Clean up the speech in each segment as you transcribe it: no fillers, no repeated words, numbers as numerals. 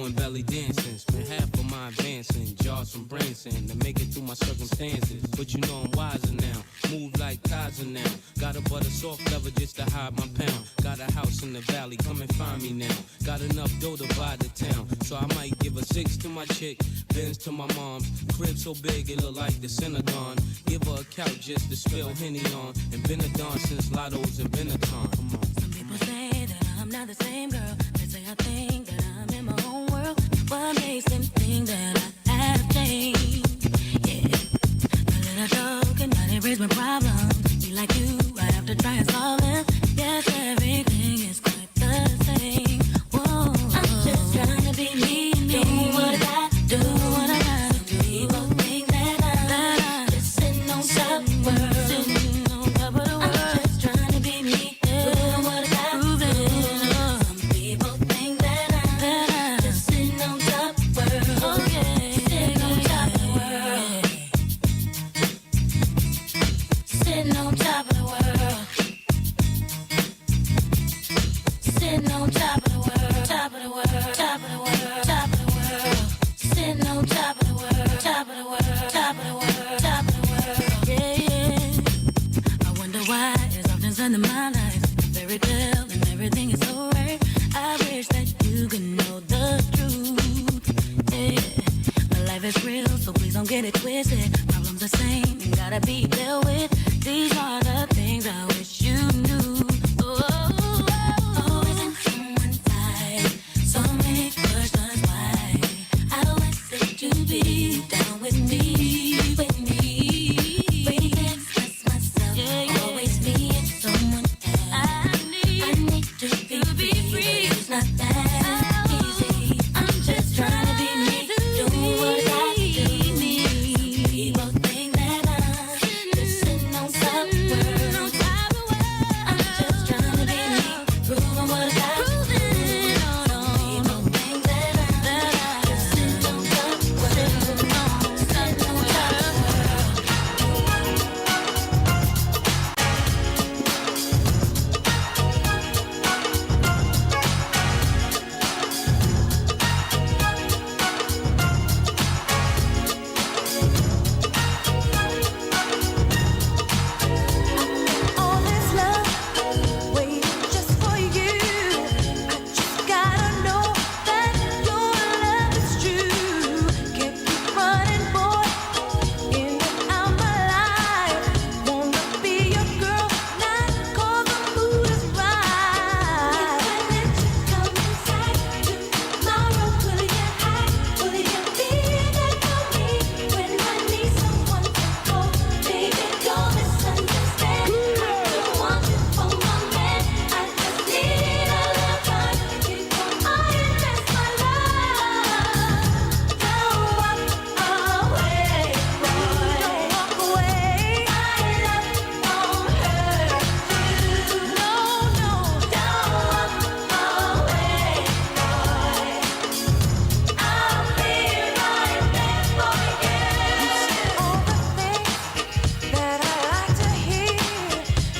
doing belly dancing. Spent half of my advancing, jars from Branson to make it through my circumstances. But you know I'm wiser now, move like Kaiser now. Got a butter soft leather just to hide my pound. Got a house in the valley, come and find me now. Got enough dough to buy the town, so I might give a 6 to my chick, Benz to my mom's. Crib so big it look like the Synagogue. Give her a couch just to spill Henny on. And been a dawn since Lotto's and Benetton. Come on. Some people say that I'm not the same girl. They say I think that I'm in my own world. What makes them think that I have changed? Yeah, a little joking, but it brings me problems. Be like you, I have to try and solve them. Yes, everything is quite the same. Whoa, I'm just trying to be me and me. Do what I got, do what I got. Some people think that I'm just sitting on top of the world. Sitting on top of the world. I'm just trying to be me. Doing what I got, proving. Some people think that I'm just sitting on top of the world. Oh yeah, sitting on top of the world. Sitting on top of the world. Sitting on top of the world, top of the world, top of the world, top of the world. Sitting on top of the world, top of the world, top of the world, top of the world. Yeah, yeah. I wonder why it's often said in my life, fairy tale and everything is so right. I wish that you could know the truth. Yeah, my life is real, so please don't get it twisted. Problems the same and gotta be dealt with. These are the things I wish you knew. Oh. Always in someone's side, so many questions why. I always said you'd be down with me, with me. But you can't express myself, always me and someone else. I need to be free, it's not that easy. I'm just trying to be me, do what I got to do. Some people think that I'm just sitting on top of the world. I'm just trying to be me, proving what I got to do. Some people think that I'm just sitting on top of the world. Sitting on top of the All this love waiting just for you. I just gotta know that your love is true. Can't keep running, boy, in and out my life. Wanna be your girl, not 'cause the mood is right. When you come inside tomorrow, will you hide? Will you be there for me when I need someone to hold? Baby, don't misunderstand. I don't want you for my man. I just need a little time. Keep on that's my love. Don't walk away, boy. Don't walk away. My love won't hurt you. No, no. Don't walk away, boy. I'll be right there for you. All the things that I like to hear.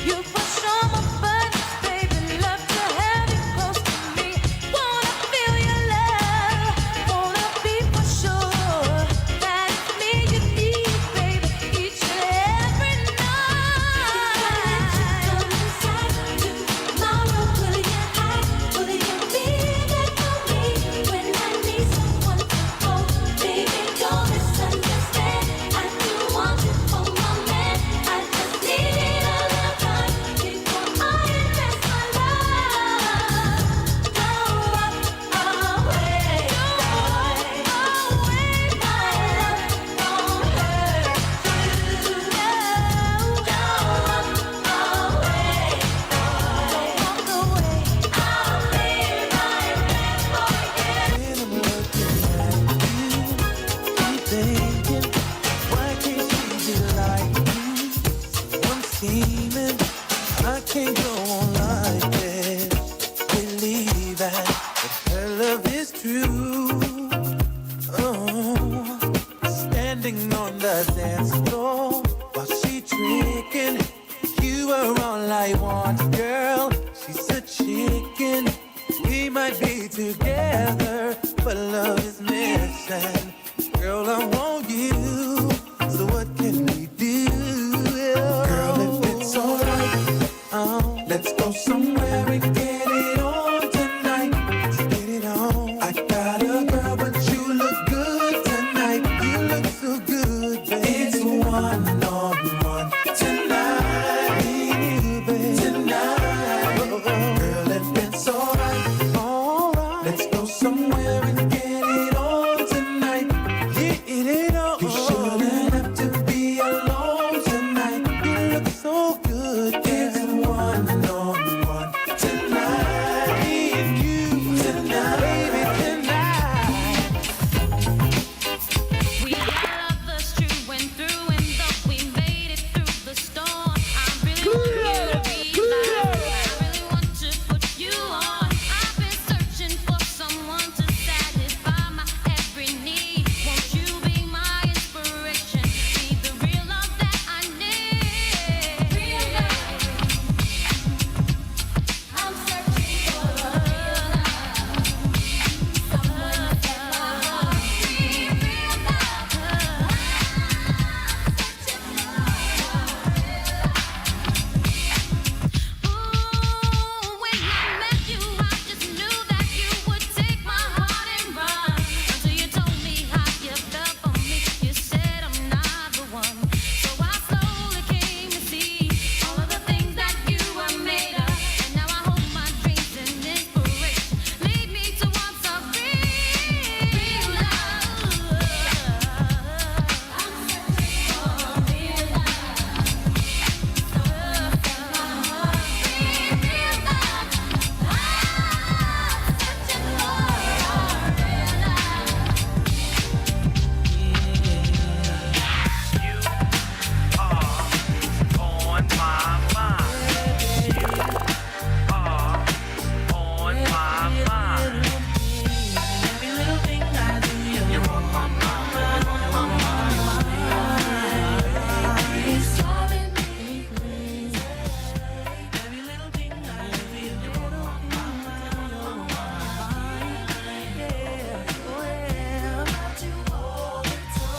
You push on my buttons, baby. Love to have you close to me. Wanna feel your love. Wanna be for sure that it's me you need, baby. Each and every night. Come inside tomorrow, will you hide? Will you be there for me when I need someone to hold? Baby, don't misunderstand. I do want you for my man. I just need a little time. Keep on that's my love. Don't walk away, boy. My love won't hurt you. No, don't walk away, boy. Don't walk away. I'll be right there for you. When I'm looking at you, I'm thinking, why can't she be like me? So I'm scheming, I can't go on like this. Believe that her love is true. Oh, standing on the dance floor while she tricking. You are all I want, girl. She's a chicken. We might be together but love is missing. Girl, I want you, so what can we do? Girl, if it's alright, let's go somewhere and get it on tonight. Let's get it on. I got a girl, but you look good tonight. You look so good, baby. It's one-on-one tonight, baby. Tonight, girl, if it's alright, let's go somewhere and get it on tonight. Get it on. You shouldn't have to be alone tonight. You look so good, girl. It's one-on-one tonight. Me and you tonight, baby, tonight. We love us true and through, and though we made it through the storm, I really want you to be mine. I really want to put you on. I've been searching for someone to satisfy my every need. Won't you be my inspiration? Be the real love that I need. Real love. I'm searching for a real love. Someone to set my heart free. Real love. Ooh, when I met you, I just knew that you would take my heart and run. Until you told me how you felt for me. You said I'm not the one. So I slowly came to see all of the things that you were made of. And now I hope my dreams and inspiration lead me to want so free. Real love. I'm searching for real love.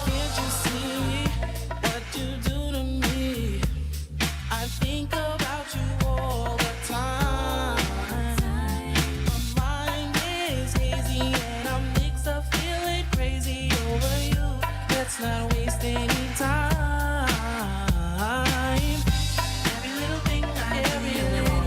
Can't you see what you do to me? I think about you all the time. My mind is hazy and I'm mixed up, feeling crazy over you. Let's not waste any time. Every little thing I do, every little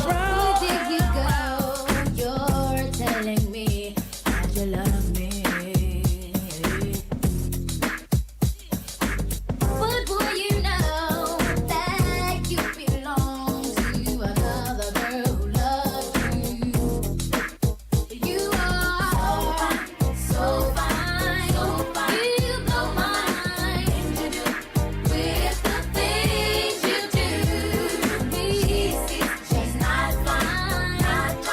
Where did you go? You're telling me that you love me. But boy, you know that you belong to another girl who loves you. You are so fine, you blow my mind with the things you do. Me, she's not fine,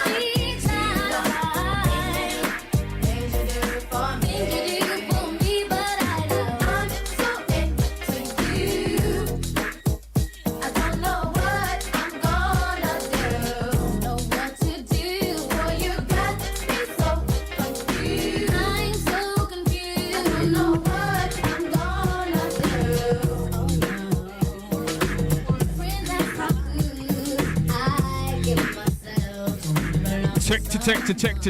she's not fine. Things you do for me, but I know I'm so into you. I don't know what I'm gonna do. Don't know what to do. Boy, you got me so confused. I'm so confused. I don't know what I'm gonna do. Oh no. Friend, that's how good I give myself.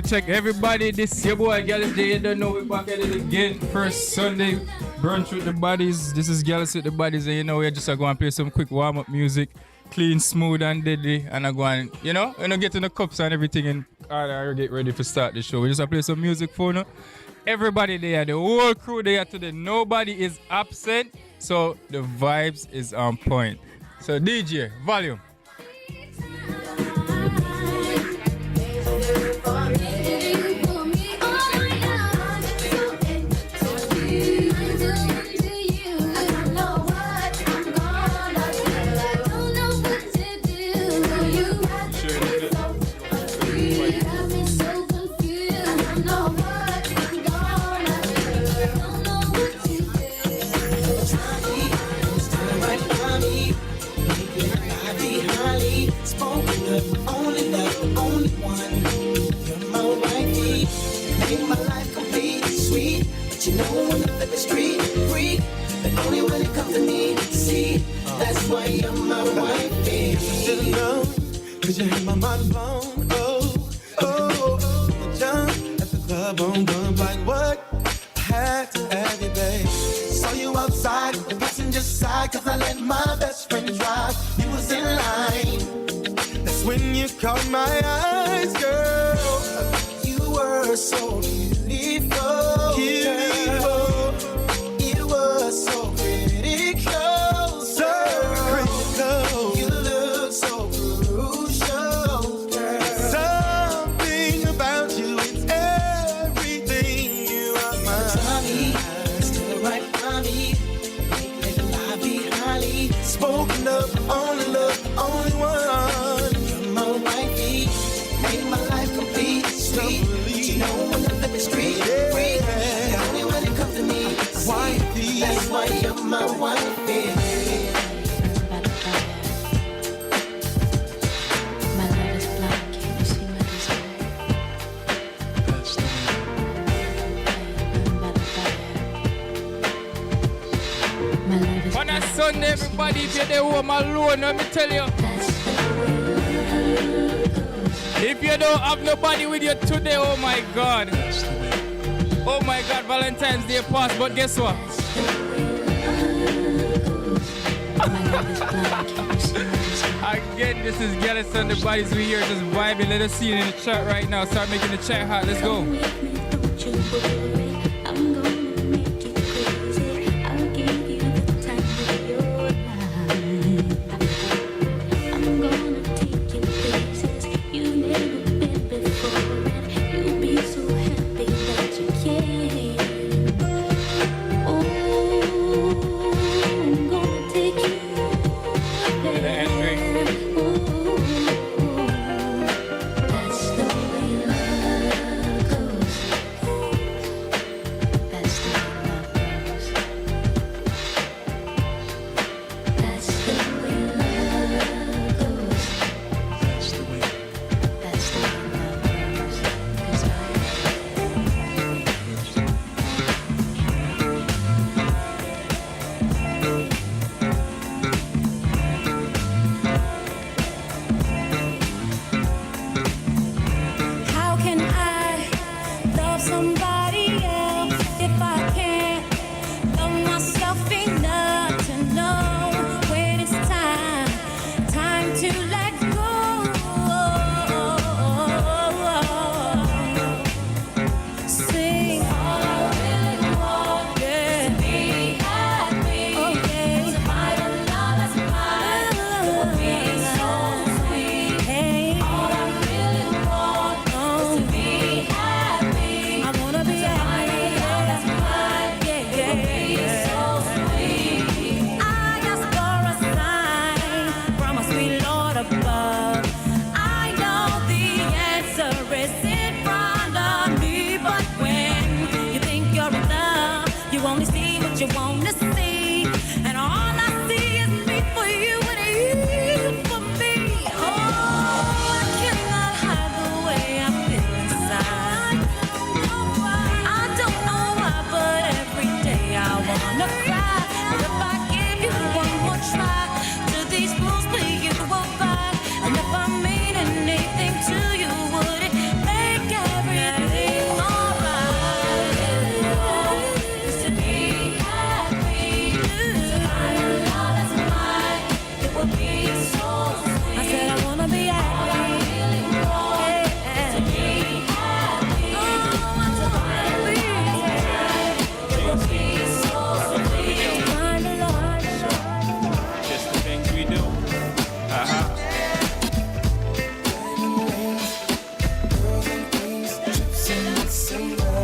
Check. Everybody, this your boy Gyalis. You don't know, we're back at it again. First Sunday brunch with the Baddies. This is Gyalis with the Baddies, and you know we're just going to play some quick warm-up music, clean, smooth, and deadly, and I'm going, get in the cups and everything, and I get ready to start the show. We just play some music for now. Everybody there, the whole crew there today. Nobody is absent, so the vibes is on point. So DJ, volume. Cause you had my mind blown. Oh, oh, oh. Jump at the club on bump like what? I had to have you, babe. Saw you outside, the passenger side. Cause I let my best friend drive. You was in line. That's when you caught my eyes, girl. You were so beautiful. Beautiful. You were so critical. So critical. You look so crucial, girl. Something about you, it's everything. You are my Johnny, still right by me. Make the lie be highly spoken of, only love, only one. You're my wifey, made my life complete, sweet. You know when I live the street, free. Only when it comes to me, wifey. That's why you're my wifey. My love is blind, can't you see my desire? That's the My love is On a Sunday, everybody, if you're there home alone, let me tell you. If you don't have nobody with you today, oh my God. Oh my God, Valentine's Day passed, but guess what? Again, this is Gyalis and the Baddies. We here just vibing. Let us see it in the chat right now. Start making the chat hot. Let's go. I'm gonna make you crazy. I'll give you the time of your life. I'm gonna take you places you've never been before, and you'll be so happy that you can. Oh, I'm gonna take you there. Ooh, that's the way love goes. That's the way love goes. That's the way love goes. That's the way. That's the way love goes. 'Cause how can I love somebody else if I can't love myself enough to know when it's time to let go? Sing all I really want, yeah. To be happy. Oh, yeah. To find a love that's mine. It would be so sweet. Hey. All I really want is to be happy. I wanna be happy. To find a love that's mine. Yeah, yeah. It would be so sweet. I ask for a sign from a sweet Lord above. I know the answer is in front of me, but when you think you're in love, you only see what you want to see, and all I see is me for you and you for me. Oh, I cannot hide the way I feel inside. I don't know why, but every day I wanna cry. But if I give you one more try, to these rules play you will find. And if I mean anything to you, would it make everything alright? Is to be happy. To find a love that's mine. It would be so sweet. I said I wanna be happy. All I really want is to be happy. Oh, I wanna be happy. It would be so sweet. Find a love. Just the things we do. Uh-huh. Girls and things, trips in December.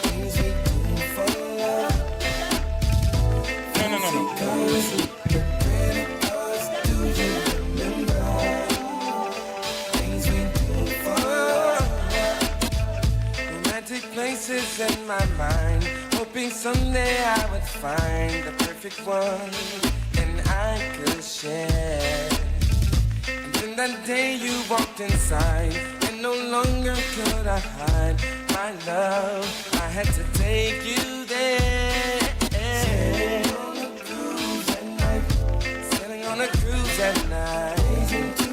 Things we do for love. No. Cars, credit cards, do you remember? Things we do for love. Romantic places in my mind, hoping someday I would find the perfect one and I could share. And then that day you walked inside, and no longer could I hide my love. I had to take you there. Sailing on a cruise at night. Sailing on a cruise at night. Into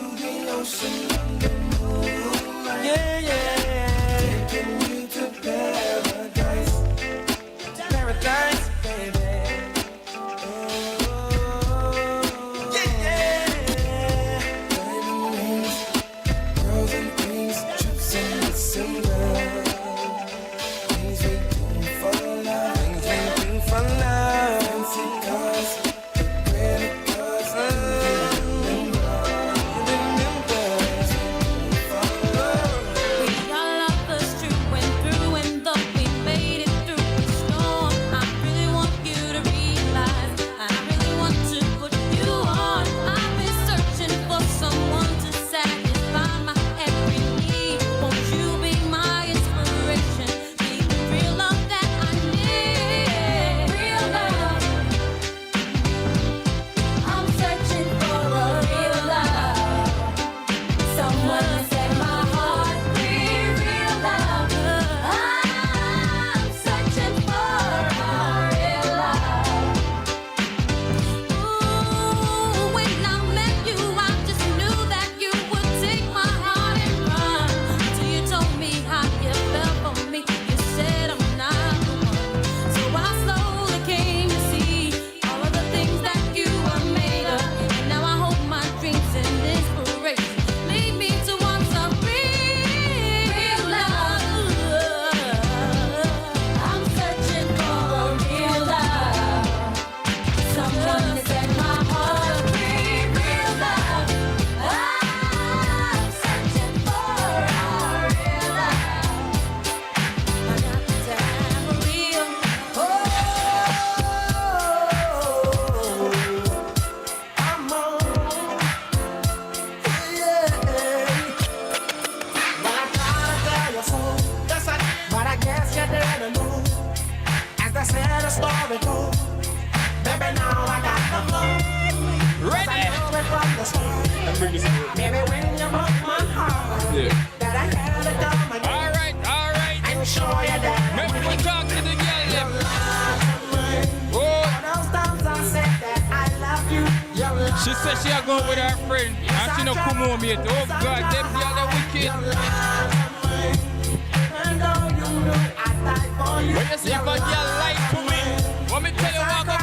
there. that I gotta come and Alright. show you that Maybe we'll talk to the girl them. Oh, those times I said that I love you. Your love, she said she a go with her friend. And she no come home yet. Oh God, them girls are wicked. and though you know I die for you. When you see if a girl like to me, want me tell you what I want?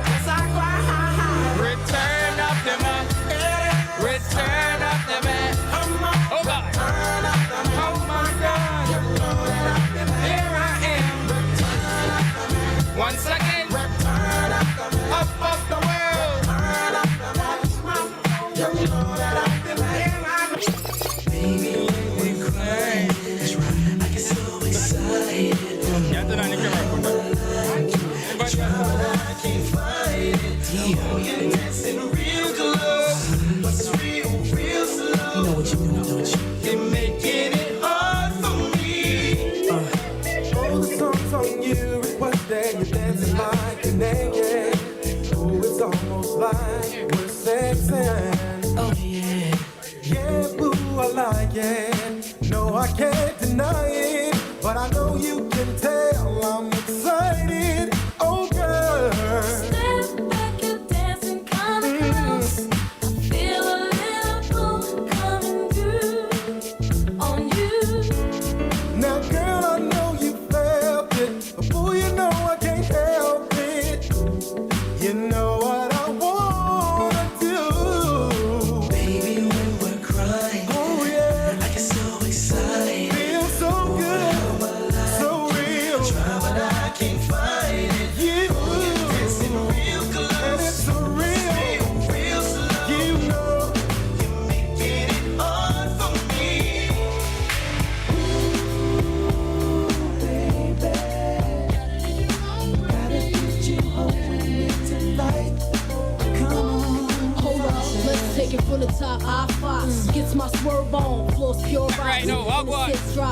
Yes, I cry. Return of the man. Return of the man. Oh God. Oh my God. Here I am. Once again. Up of the world. Baby, when we cry, I get so excited. Yeah, then I need to work on that. I can't fight it. Oh, you're dancing real close, but it's real slow. You know what you're doing, don't you? You're making it hard for me. All the songs on you requested, you're dancing like you're naked. Oh, it's almost like we're sexing. Oh yeah. Yeah, boo, I like it. No, I can't deny it, but I know you can tell I'm excited. Oh, girl. Step back, you're dancing kinda close. I feel a little pull coming through on you. Now, girl, I know you felt it, but boy, you know I can't help it. You know what I wanna do. Baby, when we're crying, Oh, yeah. I get so excited. Feels so good, so real. Try, but I can't fight it. You, Dancing real and close, it's so real. real slow. You know, You're making it hard for me. Hold up, let's take it from the top. I-Fox gets my swerve on, floors pure Right, right. no, walk.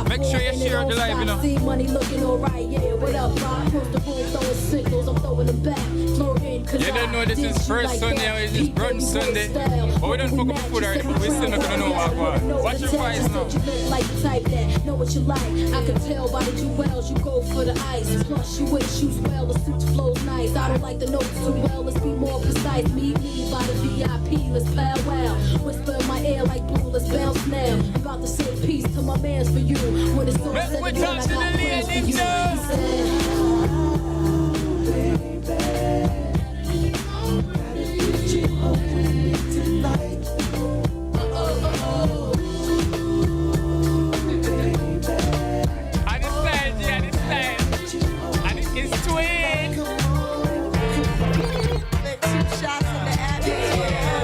Make sure you share the live, you know. See money looking alright, yeah. What up, Rob? Across the room, throwing signals, I'm throwing them back. Flirting, cause You don't know this I is did you first like Sunday that. or is this Keep brunch getting Sunday? style. But we done fuck up the food already. We still not gonna know what one. Watch your price now. You look like the type that know what you like. I can tell by the jewels you go for the ice. Plus you wear shoes well, the suit flows nice. I don't like the notes too well, let's be more precise. Meet me by the VIP, let's powwow. Whisper in my ear like blue, let's bounce now. I'm about to say peace to my mans for you. When it's all Let said me and done, talk I to got the plans for ladies you. now. He said, I understand, yeah, I understand. And it's twin. Two shots in the atmosphere.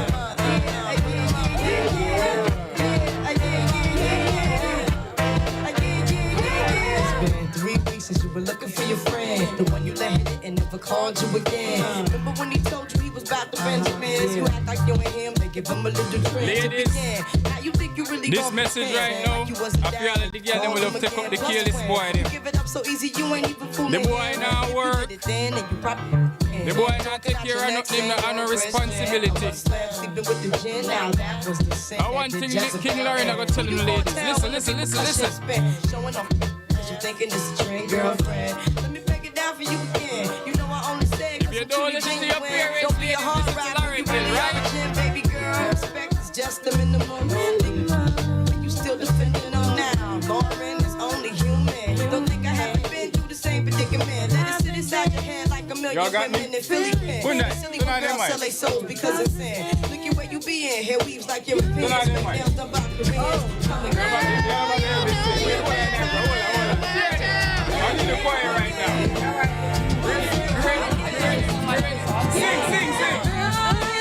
It's been 3 weeks since you were looking for your friend, the one you let hit it and never called you again. Remember when he told you he was about to Benjamins? You act like you and him, they give him a little drink to Ladies, begin. Now you think you really this gonna message pretend right now, like you wasn't I feel down. like the girl them Call will him have take up again, the plus Gyalis when boy you them. give it up so easy, you ain't even fooling The boy him. now If you work. did it then, and you probably The boy not take care of nothing, not no responsibility. Sleeping with the gin, now that was the sin. I want thing King Larry not gonna tell them ladies. Listen. Showing off you thinking this is your girlfriend. Let me break it down for you again. You know I only say If you don't listen to your parents, don't be a ladies, hard listen to rapper. Larry, You really right? are a gin, baby girl. Respect is just the minimum. You still defending on now. Boring is only human. Don't think I haven't been through the same predicament. Let it sit inside your head like a million Y'all got me? women in Philly pen. Good night. Silly Good when night, girls Mike. sell their souls because it's sin. Look at where you be in. Hair weaves like your opinions. night, Make Mike. nails done by Koreans. Coming I need a choir right now. Sing.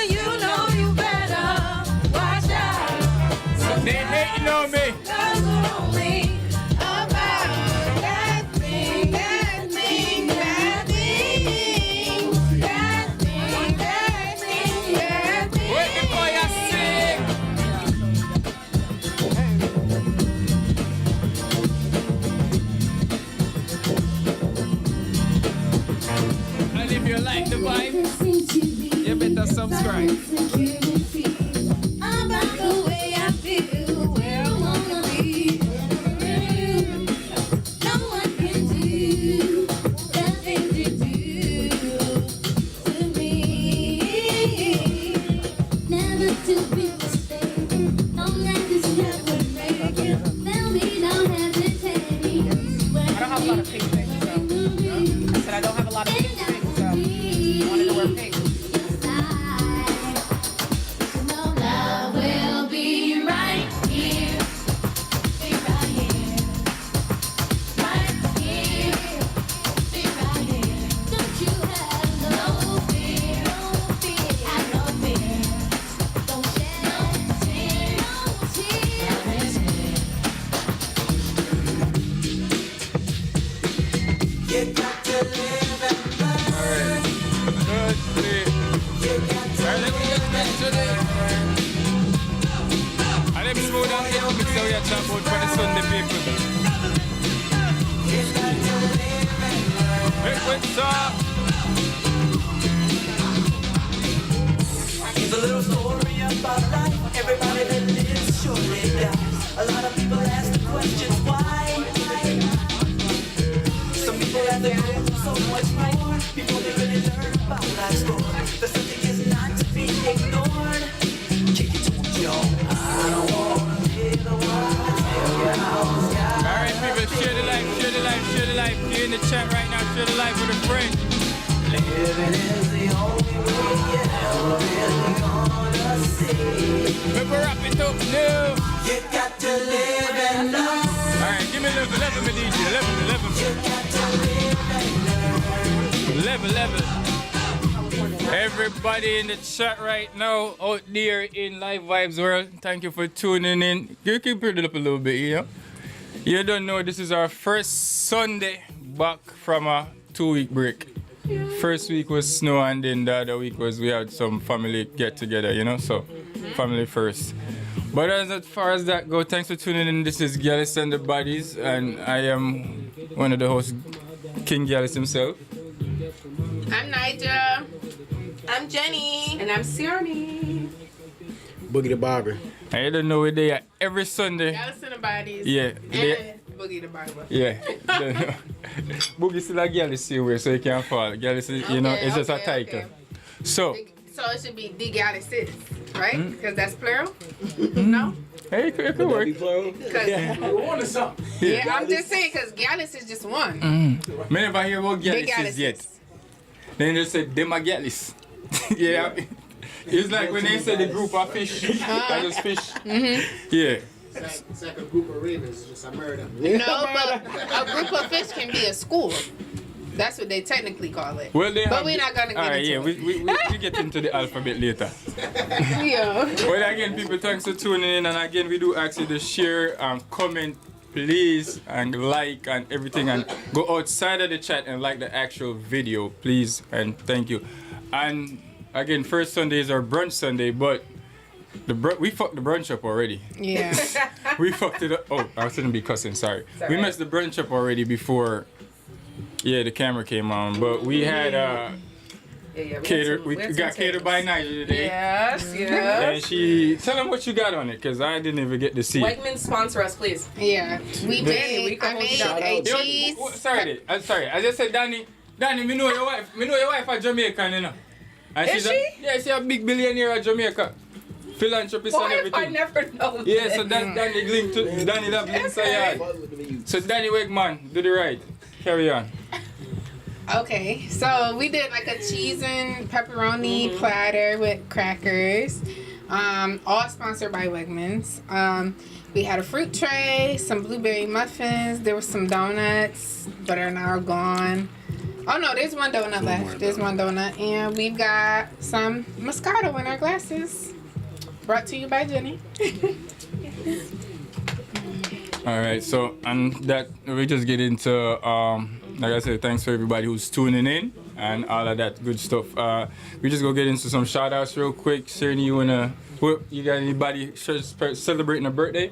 You know you better watch out. They hating on me. Girls are only about that thing. Wait before you sing. And if you like the vibe, you better subscribe. About the way I feel, where I wanna be. smooth and the mix that we are talking about for the Sunday people. Make with talk. It's a little story about life. Everybody that lives surely dies. A lot of people ask the questions why. Some people have to go through so much more before they really learn about life's story. But something is not to be ignored. Kick it to them, yo. I don't wanna be the one to tell you how it's got. Alright people, share the life, share the life, share the life. You're in the chat right now, share the life with a friend. Living is the only way you're ever really gonna see. Remember wrap it up now. You got to live and learn. Alright, give me 11 me DJ, 11. You got to live and learn. Level. Everybody in the chat right now out there in Livevybz world, thank you for tuning in. You can put it up a little bit, you know. You don't know this is our first Sunday back from a 2-week break. First week was snow and then the other week was we had some family get together, you know, so family first. But as far as that goes, thanks for tuning in. This is Gyalis and the Baddies, and I am one of the hosts, King Gyalis himself. I'm Nigel. I'm Jenny. And I'm Sione. Boogie the Barber. I don't know where they are every Sunday. Gyalis and the Baddies. Yeah. And Boogie the Barber. Yeah. Boogie still a Gyalis same way, so you can't fall. Gyalis, you know, it's just a title. Okay. So it should be the Gyalis, right? Because that's plural? No? hey, it could work. Yeah, I'm just saying because Gyalis is just one. Me never hear about Big Gyalis Gyalis. yet. Then they said them a Gyalis. Yeah. It's like when they say the group of fish. That is fish. Yeah. It's like a group of ravens, it's just a murder. No, but a group of fish can be a school. That's what they technically call it. Well, they But have we're not gonna get alright, into yeah, it. we get into the alphabet later. Yeah. Well, again, people, thanks for tuning in. And again, we do ask you to share and comment, please, and like and everything. And go outside of the chat and like the actual video, please. And thank you. And again, first Sunday is our brunch Sunday, but we fucked the brunch up already. Yeah. We fucked it up. Oh, I shouldn't be cussing, sorry. We messed the brunch up already before, the camera came on. But we had we got catered by Nigel today. Yes. And she, tell them what you got on it, because I didn't even get to see it. Wegman, sponsor us, please. Yeah. I made a Yo, cheese. I'm sorry. I just said, Danny, me know your wife. Me know your wife at Jamaica, you know. And Is she? She's a big billionaire at Jamaica. Philanthropist and Why have everything. I never known Yeah, this? so that's Danny link to Danny that links yard. So Danny Wegman, do the right. Carry on. Okay, so we did like a cheese and pepperoni platter with crackers, all sponsored by Wegmans. We had a fruit tray, some blueberry muffins. There were some donuts, but are now gone. Oh no, there's one donut left. There's one donut, and we've got some Moscato in our glasses. Brought to you by Jenny. All right, so and that we just get into like I said, thanks for everybody who's tuning in and all of that good stuff. We just go get into some shout outs real quick. Shirley, you got anybody celebrating a birthday?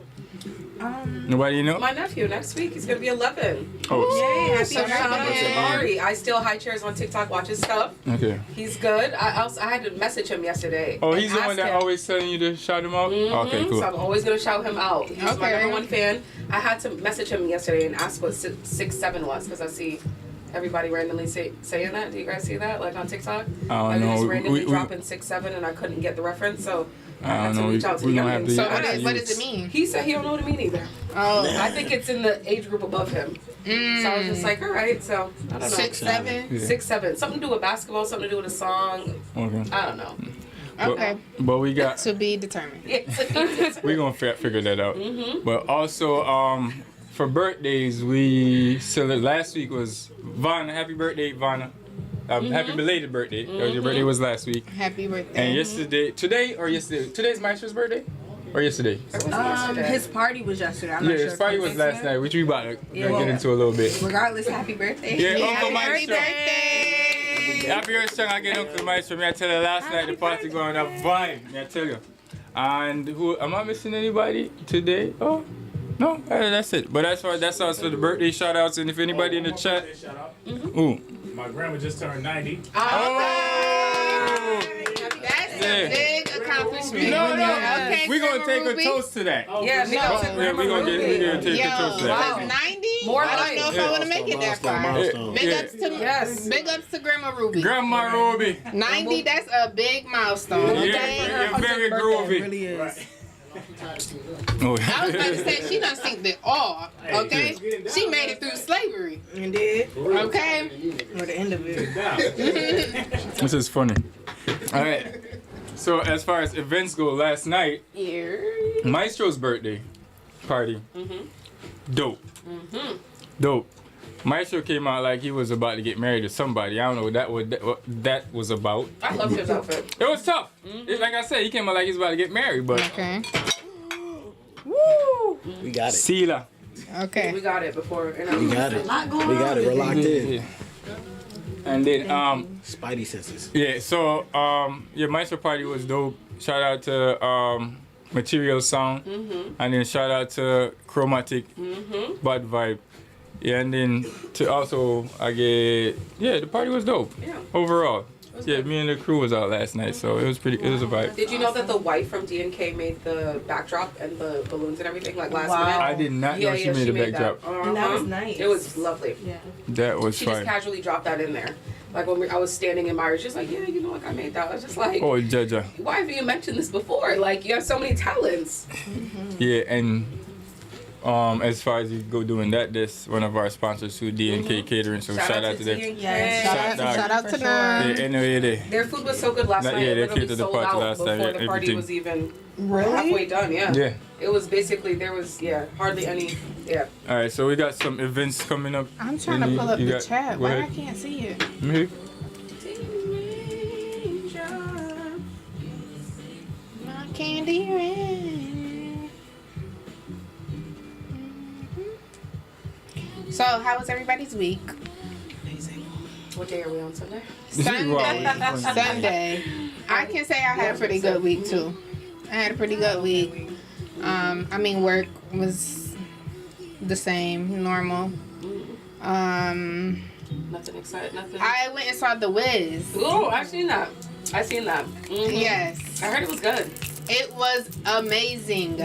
Nobody you know? My nephew next week. He's gonna be 11. Oh, Yay! Happy So shout out happy. to Ari. I still high chairs on TikTok, watch his stuff. okay. He's good. I had to message him yesterday. Oh, and he's the one ask that him. always telling you to shout him out? Okay, cool. So I'm always gonna shout him out. He's my Okay. number one fan. I had to message him yesterday and ask what 6'7" was because I see everybody randomly saying that. Do you guys see that like on TikTok? I don't Like, know. just randomly We- dropping 6'7" and I couldn't get the reference, so I I had don't to know. reach out to We the don't have youngins. to. So So what does it mean? he said he don't know what it mean either. Oh, I think it's in the age group above him. So I was just like, all right. So I don't know. 6'7". Yeah. 6'7", something to do with basketball, something to do with a song. Okay. I don't know. Okay. But we got. To be determined. We're gonna figure that out. But also, for birthdays, we celebrated. Last week was Vanna. Happy birthday, Vanna. Happy belated birthday. Your birthday was last week. Happy birthday. And today's Maestro's birthday? Or yesterday? His party was yesterday. I'm Yeah, not sure his if party it was last night, which we about to Yeah. get into a little bit. Regardless, happy birthday. Yeah, Uncle Happy Maestro. birthday. Happy birthday, I get Uncle Maestro. Me I tell you last night the party going up vibe. Me I tell you. And who am I missing anybody today? Oh, no, that's it. But that's also the birthday shout outs. And if anybody in the chat, Shout out. ooh, My grandma just turned 90. That's a big accomplishment. No, Okay, we're gonna take Ruby. a toast to that. Yeah, me No. too. Yeah, we're gonna take Yo, a toast to that. that's 90? More I don't life. know if Yeah. I want to make it that far. Milestone. Big Yeah. ups to Yes. Big ups to Grandma Ruby. Grandma Ruby. 90, that's a big milestone. Yeah, Okay. you're very groovy. really is. Oh, I was about to say she done synced it all. Okay, she made it through slavery. And did. Okay. Or the end of it. This is funny. All right. So as far as events go, last night, Maestro's birthday party. Dope. Dope. Maestro came out like he was about to get married to somebody. I don't know what that was about. I loved his outfit. It was tough. Like I said, he came out like he was about to get married, but Okay. We got it. Sila. Okay. We got it before. We got it. We got it. We're locked in. Yeah. And then Spidey senses. yeah, so yeah, Maestro party was dope. Shout out to Material Sound, and then shout out to Chromatic, Bad Vibe. Yeah, and then to also the party was dope. Yeah. Overall. Yeah, me and the crew was out last night, so it was a vibe. Did you know that the wife from D&K made the backdrop and the balloons and everything like last Wow. minute? I did not know she made a backdrop. And that was nice. It was lovely. Yeah. That was She fun. just casually dropped that in there. Like when I was standing in Myers, she's like, yeah, you know, like I made that. I was just like, Oh, Jaja. why haven't you mentioned this before? Like you have so many talents. Yeah, and as far as you go doing that, this one of our sponsors who D&K Catering, so shout out to them. D&K. Yes. Shout Shout out to For them. Yeah, anyway, Their food was so good last Yeah, night. they It literally catered the sold party out last before time, the party everything. was even Really? halfway done. Yeah. Yeah. It was basically there was hardly any. Yeah. All right, so we got some events coming up. I'm trying to pull up the chat. Go Why I ahead. can't see it? Mhm. My candy rain. So, how was everybody's week? What day are we on Sunday? Sunday. Sunday. I can say I had a pretty good week too. I had a pretty good week. I mean, work was the same, normal. Nothing exciting. Nothing. I went and saw The Wiz. Oh, I've seen that. I seen that. Yes. I heard it was good. It was amazing.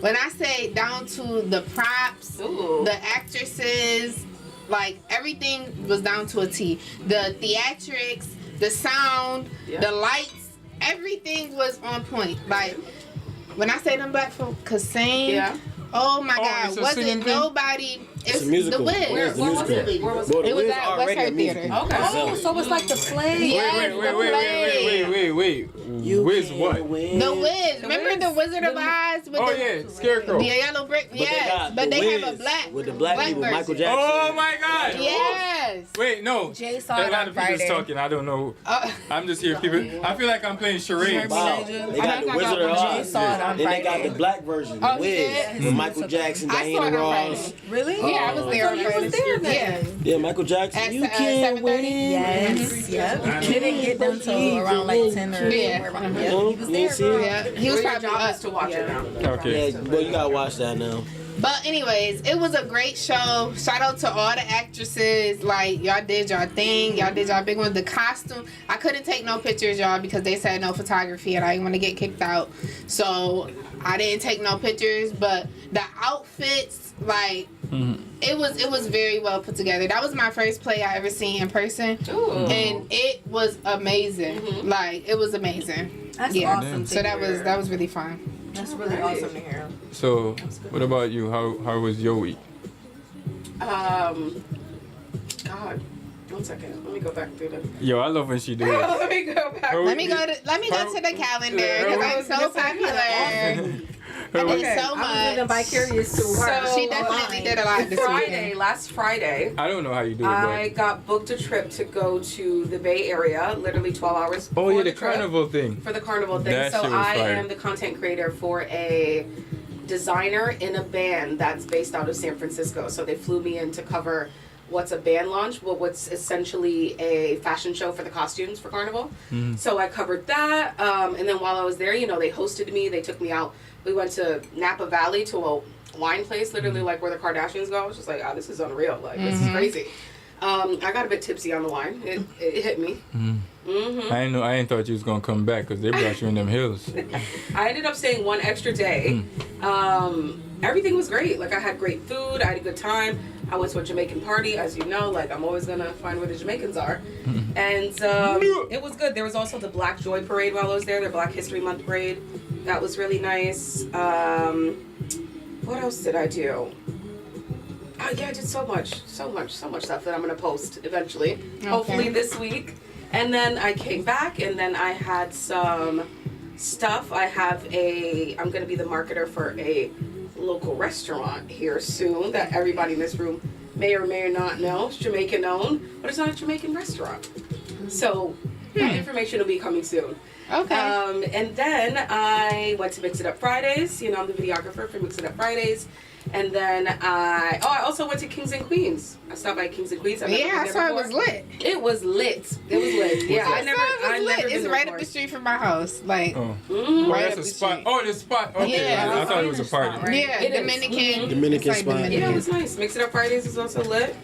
When I say down to the props, Ooh. the actresses, like everything was down to a T. The theatrics, the sound, the lights, everything was on point. Like when I say them black folk could sing, oh my God, it's a wasn't singing thing? nobody? It's a musical. The Wiz. Where's the Where was musical? it? Where was Well, it? the It was Wiz at already West a Side Theater. musical. Okay. Oh, so it's like the play. Yes, Wait. Wiz what? The Wiz. Remember the Wizard of Oz with Oh the yeah, Scarecrow. the yellow brick? But Yes, they but they have Wiz a black with the black people, version. Michael Jackson. Oh my God. Yes. Wait, no. Jay saw A it lot on of people's Friday. talking. I don't know. I'm just here. People. I feel like I'm playing charades. Wow. They got the Wizard of Jay Oz. saw it on Then they got Friday. the black version, Oh, the he Wiz, did? with Michael Jackson, I saw Diana it on Ross. Friday. Really? Yeah, I was there. So you was there then? Yeah, Michael Jackson. At You se- can't 7:30? win. Yes. Yep. It didn't get done till around like 10 or Yeah. around. You Yep. know? He was You there. ain't see it? Yeah, he was Your probably job up. is to watch it now. Okay. Yeah, well, you gotta watch that now. But anyways, it was a great show. Shout out to all the actresses. Like, y'all did y'all thing. Y'all did y'all big one. The costume. I couldn't take no pictures, y'all, because they said no photography and I didn't want to get kicked out. So I didn't take no pictures. But the outfits, like, it was very well put together. That was my first play I ever seen in person. Ooh. And it was amazing. Like, it was amazing. That's Yeah. awesome. So that was really fun. That's really awesome to hear. So, what about you? How was your week? God. 1 second. Let me go back through the. Yo, I love when she do it. Let me go back. Let me go to the calendar because I'm so popular. I did so I'm living much. vicarious through her. So she definitely did a lot this weekend. Last Friday, I don't know how you do it, I but got booked a trip to go to the Bay Area, literally 12 hours. oh for yeah, the trip. carnival thing. For the carnival thing. That So shit was I fire. am the content creator for a designer in a band that's based out of San Francisco. So they flew me in to cover what's a band launch, but what's essentially a fashion show for the costumes for Carnival. So I covered that. And then while I was there, they hosted me. They took me out. We went to Napa Valley to a wine place, literally like where the Kardashians go. I was just like, oh, this is unreal. Like, this is crazy. I got a bit tipsy on the wine. It hit me. I ain't thought you was gonna come back because they brought you in them hills. I ended up staying one extra day. Everything was great. Like, I had great food. I had a good time. I went to a Jamaican party, as you know. Like, I'm always gonna find where the Jamaicans are. And it was good. There was also the Black Joy Parade while I was there, the Black History Month parade. That was really nice. What else did I do? Oh yeah, I did so much stuff that I'm gonna post eventually. Hopefully this week. And then I came back, and then I had some stuff. I'm gonna be the marketer for a local restaurant here soon that everybody in this room may or may not know. It's Jamaican owned, but it's not a Jamaican restaurant. So that information will be coming soon. Okay. And then I went to Mix It Up Fridays. I'm the videographer for Mix It Up Fridays. And then I also went to Kings and Queens. I stopped by Kings and Queens. I saw it was lit. It was lit. Yeah, I never It's right up the street from my house. Like, Right that's a spot. Oh, the spot. Okay, Yeah. I thought it was a party. right? Yeah, It is. Dominican It's like spot. Yeah, it was nice. Mix It Up Fridays is also lit.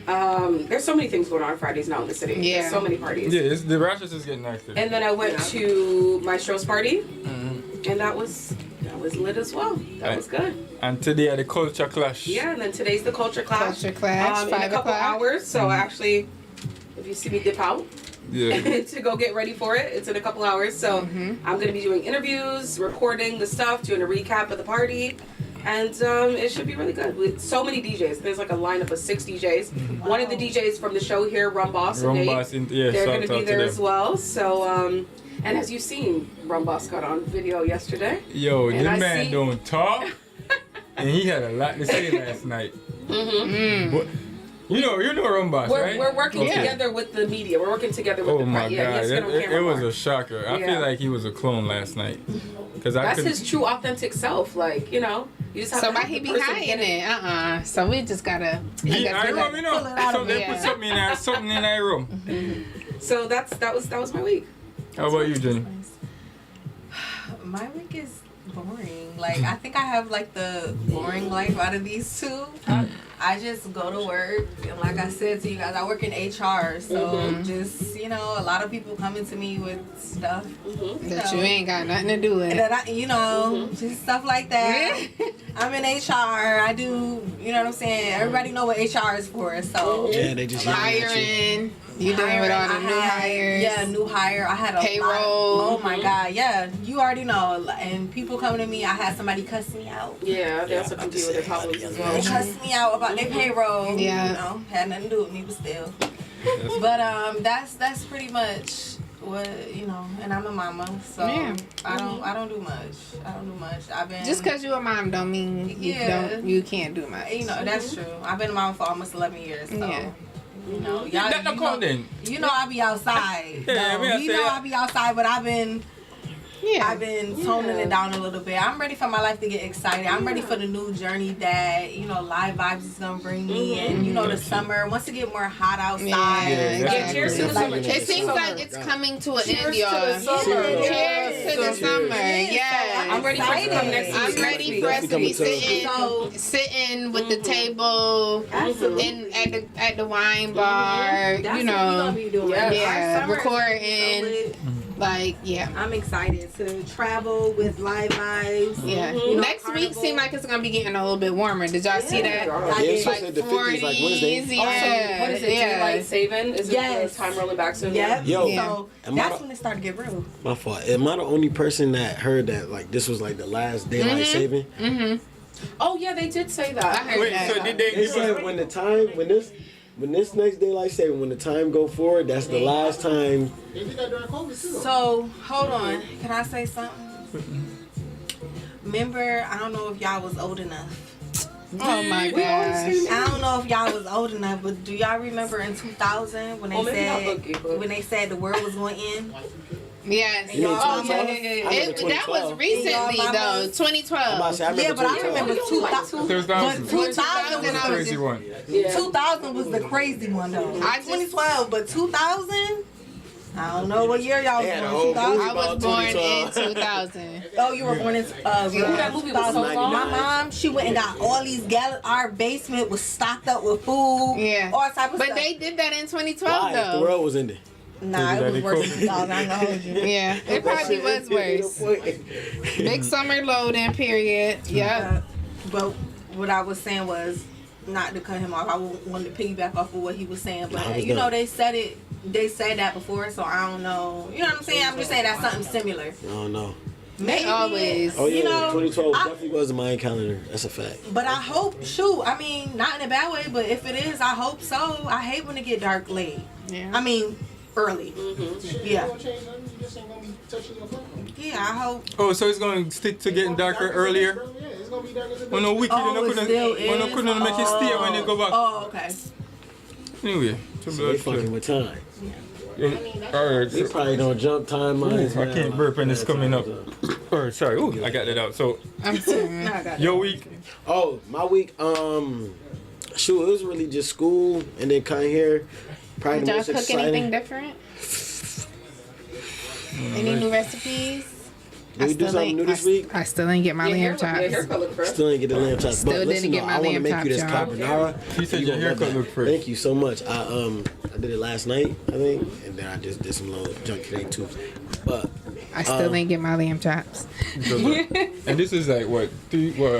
There's so many things going on Fridays now in the city. Yeah. There's so many parties. Yeah, the Rochester's getting nicer. And then I went to my Stroh's party, and that was lit as well. That was good. And today at the Culture Clash. Yeah, and then today's the Culture Clash. Culture Clash, in 5 a couple o'clock. hours. So actually, if you see me dip out Yeah. to go get ready for it, it's in a couple hours. So I'm gonna be doing interviews, recording the stuff, doing a recap of the party. And it should be really good with so many DJs. There's like a lineup of 6 DJs. One of the DJs from the show here, Rum Boss, and Nate, they're going to be there as well. So, and as you've seen, Rum Boss got on video yesterday. Yo, And this I man see- don't talk, and he had a lot to say last night. But, you know Rumbass, right? We're working together with the media. We're working together with the Oh my press. Yeah, he has God, to get on camera it was more. a shocker. I feel like he was a clone last night. That's his true authentic self. Like, you just have So to why have he the be person hiding get it? So we just gotta. I room, so they put something in that room. So that was my week. How about you, Jenny? My week is boring. Like, I think I have like the boring life out of these two. I just go to work, and like I said to you guys, I work in HR, so just a lot of people coming to me with stuff That you ain't got nothing to do with. that I, just stuff like that. I'm in HR. I do, you know what I'm saying? Everybody know what HR is for, so Yeah, they just Hiring. You dealing with all the new hires. Yeah, new hire. I had a Payroll. lot. Oh my God, yeah. You already know. And people coming to me, I had somebody cuss me out. Yeah, they also come to you with their problems as They well. cussed me out about their payroll. Yeah. Had nothing to do with me, but still. But that's pretty much what and I'm a mama, so Yeah. I don't do much. I've been Just because you a mom don't mean you can't do much. that's true. I've been a mama for almost 11 years, so Yeah. y'all, That's no call then. I be outside. Yeah, No, I be outside, but I've been toning it down a little bit. I'm ready for my life to get excited. I'm ready for the new journey that Livevybz is gonna bring me, and the summer. Once it get more hot outside. Yeah, cheers to the summer. It seems like it's coming to an end, y'all. to the summer. Cheers to the summer. Yeah. I'm ready for it to come next week. I'm ready for us to be sitting with the table at the wine bar, That's what we gonna be doing. yeah, Our summer is recording. Like, yeah. I'm excited to travel with Livevybz. Yeah. Next week seems like it's gonna be getting a little bit warmer. Did y'all see that? Yeah, it's supposed to hit the 50s like Wednesday. Yeah. What is it? Daylight saving? Is it the time rolling back soon? Yep. Yo, So that's when it started to get real. my fault. Am I the only person that heard that like this was like the last daylight saving? Oh yeah, they did say that. I heard Wait, that. so did they They give us said when this next daylight saving, when the time go forward, that's the last time. So hold on, can I say something? Remember, I don't know if y'all was old enough. Oh my gosh. I don't know if y'all was old enough, but do y'all remember in 2000 when they maybe not Boogie, but- when they said the world was going to end? Yes. You mean Oh, 2012? yeah. I remember That was 2012. recently, Yeah, though. I'm 2012. about to say, I remember Yeah, but I 2012. remember 2000. 2000. But 2000 was a was crazy one. 2000 was the crazy one though. I just- 2012, but 2000. I don't know what year y'all was They had a born. whole movie 2000. I was about born in 2012. 2000. Oh, you were born in that movie was so long. My mom, she went and got all these Gyalis. Our basement was stocked up with food. Yeah. All type of But stuff. they did that in 2012, Why? If the though. world was ending. Nah, it was worse than 2000. I ain't gonna hold you. Yeah, it probably was worse. Big summer loading period. Yep. But what I was saying was, not to cut him off, I wanted to piggyback off of what he was saying. But Nah, I was you know, done. they said that before, so I don't know. You know what I'm saying? I'm just saying that's something similar. I don't know. Maybe. always. Oh yeah, You know, 2012 I- definitely was in my calendar. That's a fact. But I hope, I mean, not in a bad way, but if it is, I hope so. I hate when it get dark late. Yeah. I mean, early. Yeah. Yeah, I hope. Oh, so it's going to stick to getting darker earlier? When no weekend, Oh, it still is? when no couldn't make it stay when they go back. Oh, okay. Anyway, So they fucking with time. Alright, They probably don't jump timelines. I can't burp and it's coming up. Oh, sorry. Ooh, I got that out. So, I'm sorry. your week? Oh, my week. Shoot, it was really just school and then coming here. Probably Did the y'all most cook exciting. anything different? Any new recipes? Did we do something new this week? I still ain't get my lamb chops. haircut look fresh. Still ain't get the lamb chops. Still But didn't listen, get though, my I want to lamb make you this chops, y'all. carbonara. She said You your gonna love haircut that. look fresh. Thank you so much. I did it last night, I think, and then I just did some little junk today too. But I still ain't get my lamb chops. And this is like, what,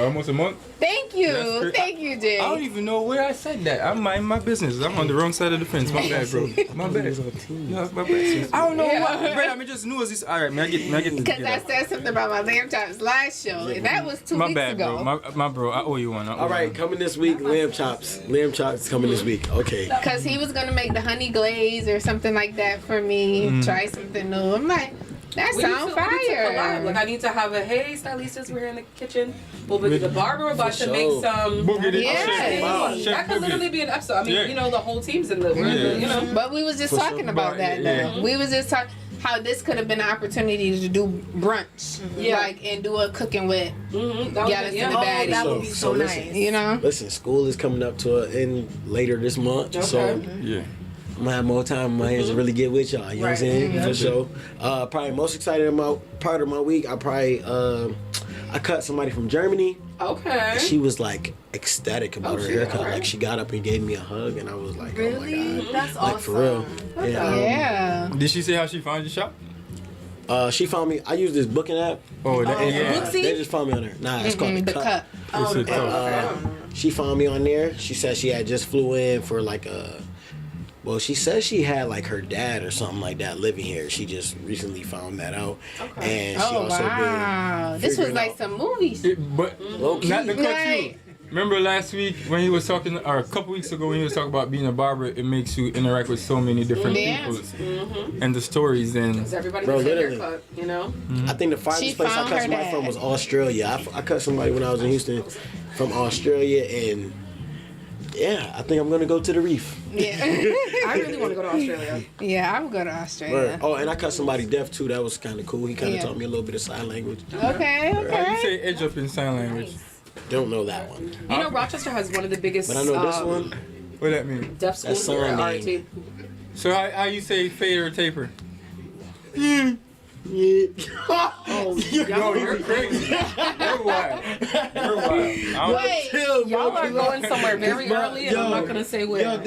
almost a month? Thank you. That's great. Thank you, Jay. I don't even know where I said that. I'm minding my business. I'm on the wrong side of the fence. My bad, bro. My bad. Yeah, my bad. I don't know what. Bro, I just knew it was this. All right, man. I get Because I said something about my lamb chops last show, and that was 2 my weeks bad, ago. bro. My bro. I owe you one. all right, coming this week, lamb chops. Lamb chops coming this week. Okay. Because he was going to make the honey glaze or something like that for me. Try something new. I'm like, that We sounds need to collab. fire. Like I need to have a hey stylistas, we're here in the kitchen. We'll be the barber about to sure. make some. Boogity. Yeah. Wow. That could literally be an episode. I mean, Yeah. you know, the whole team's in the. We're in the you know. But we was just For talking sure. about that, Yeah. though. We was just talking how this could have been an opportunity to do brunch. Yeah. Like, and do a cooking with Mm-hmm. That Gyalis and the Baddies. That would be So so listen. nice. You know? Listen, school is coming up to an end later this month, so Okay. Yeah. I'm gonna have more time in my hands to really get with y'all. You know what I'm saying? For sure. Probably most excited about part of my week. I cut somebody from Germany. Okay. She was like ecstatic about her haircut. Like she got up and gave me a hug, and I was like, oh my Really? god, That's like awesome. for real. Yeah. Yeah. Did she say how she found your shop? She found me. I use this booking app. Oh, that, yeah. Booksy? They just found me on there. Nah, it's called The cut. It's a tough. She found me on there. She said she had just flew in for like a. Well, she says she had like her dad or something like that living here. She just recently found that out, and she Oh, also wow. been This was figuring like out- some movies. But Low-key. not to cut you. Right. Remember last week when he was talking, or a couple weeks ago when he was talking about being a barber, it makes you interact with so many different Yeah. people and the stories. And Because everybody Bro, gets a literally. haircut, you know? I think the farthest She place I found cut her somebody dad. from was Australia. I cut somebody when I was in Houston from Australia, and yeah, I think I'm gonna go to the reef. Yeah. I really want to go to Australia. Yeah, I would go to Australia. Word. Oh, and I cut somebody deaf too. That was kind of cool. He kind of Yeah. taught me a little bit of sign language. Okay, how you okay. say edge up in sign language? Don't know that one, You know, Rochester has one of the biggest but I know this one. What that mean? deaf schools sign here at name. RT. So how you say fade or taper? Oh, y'all You're crazy. You're wild. You're wild. Wait, Y'all are going somewhere very early, and I'm not gonna say where. I did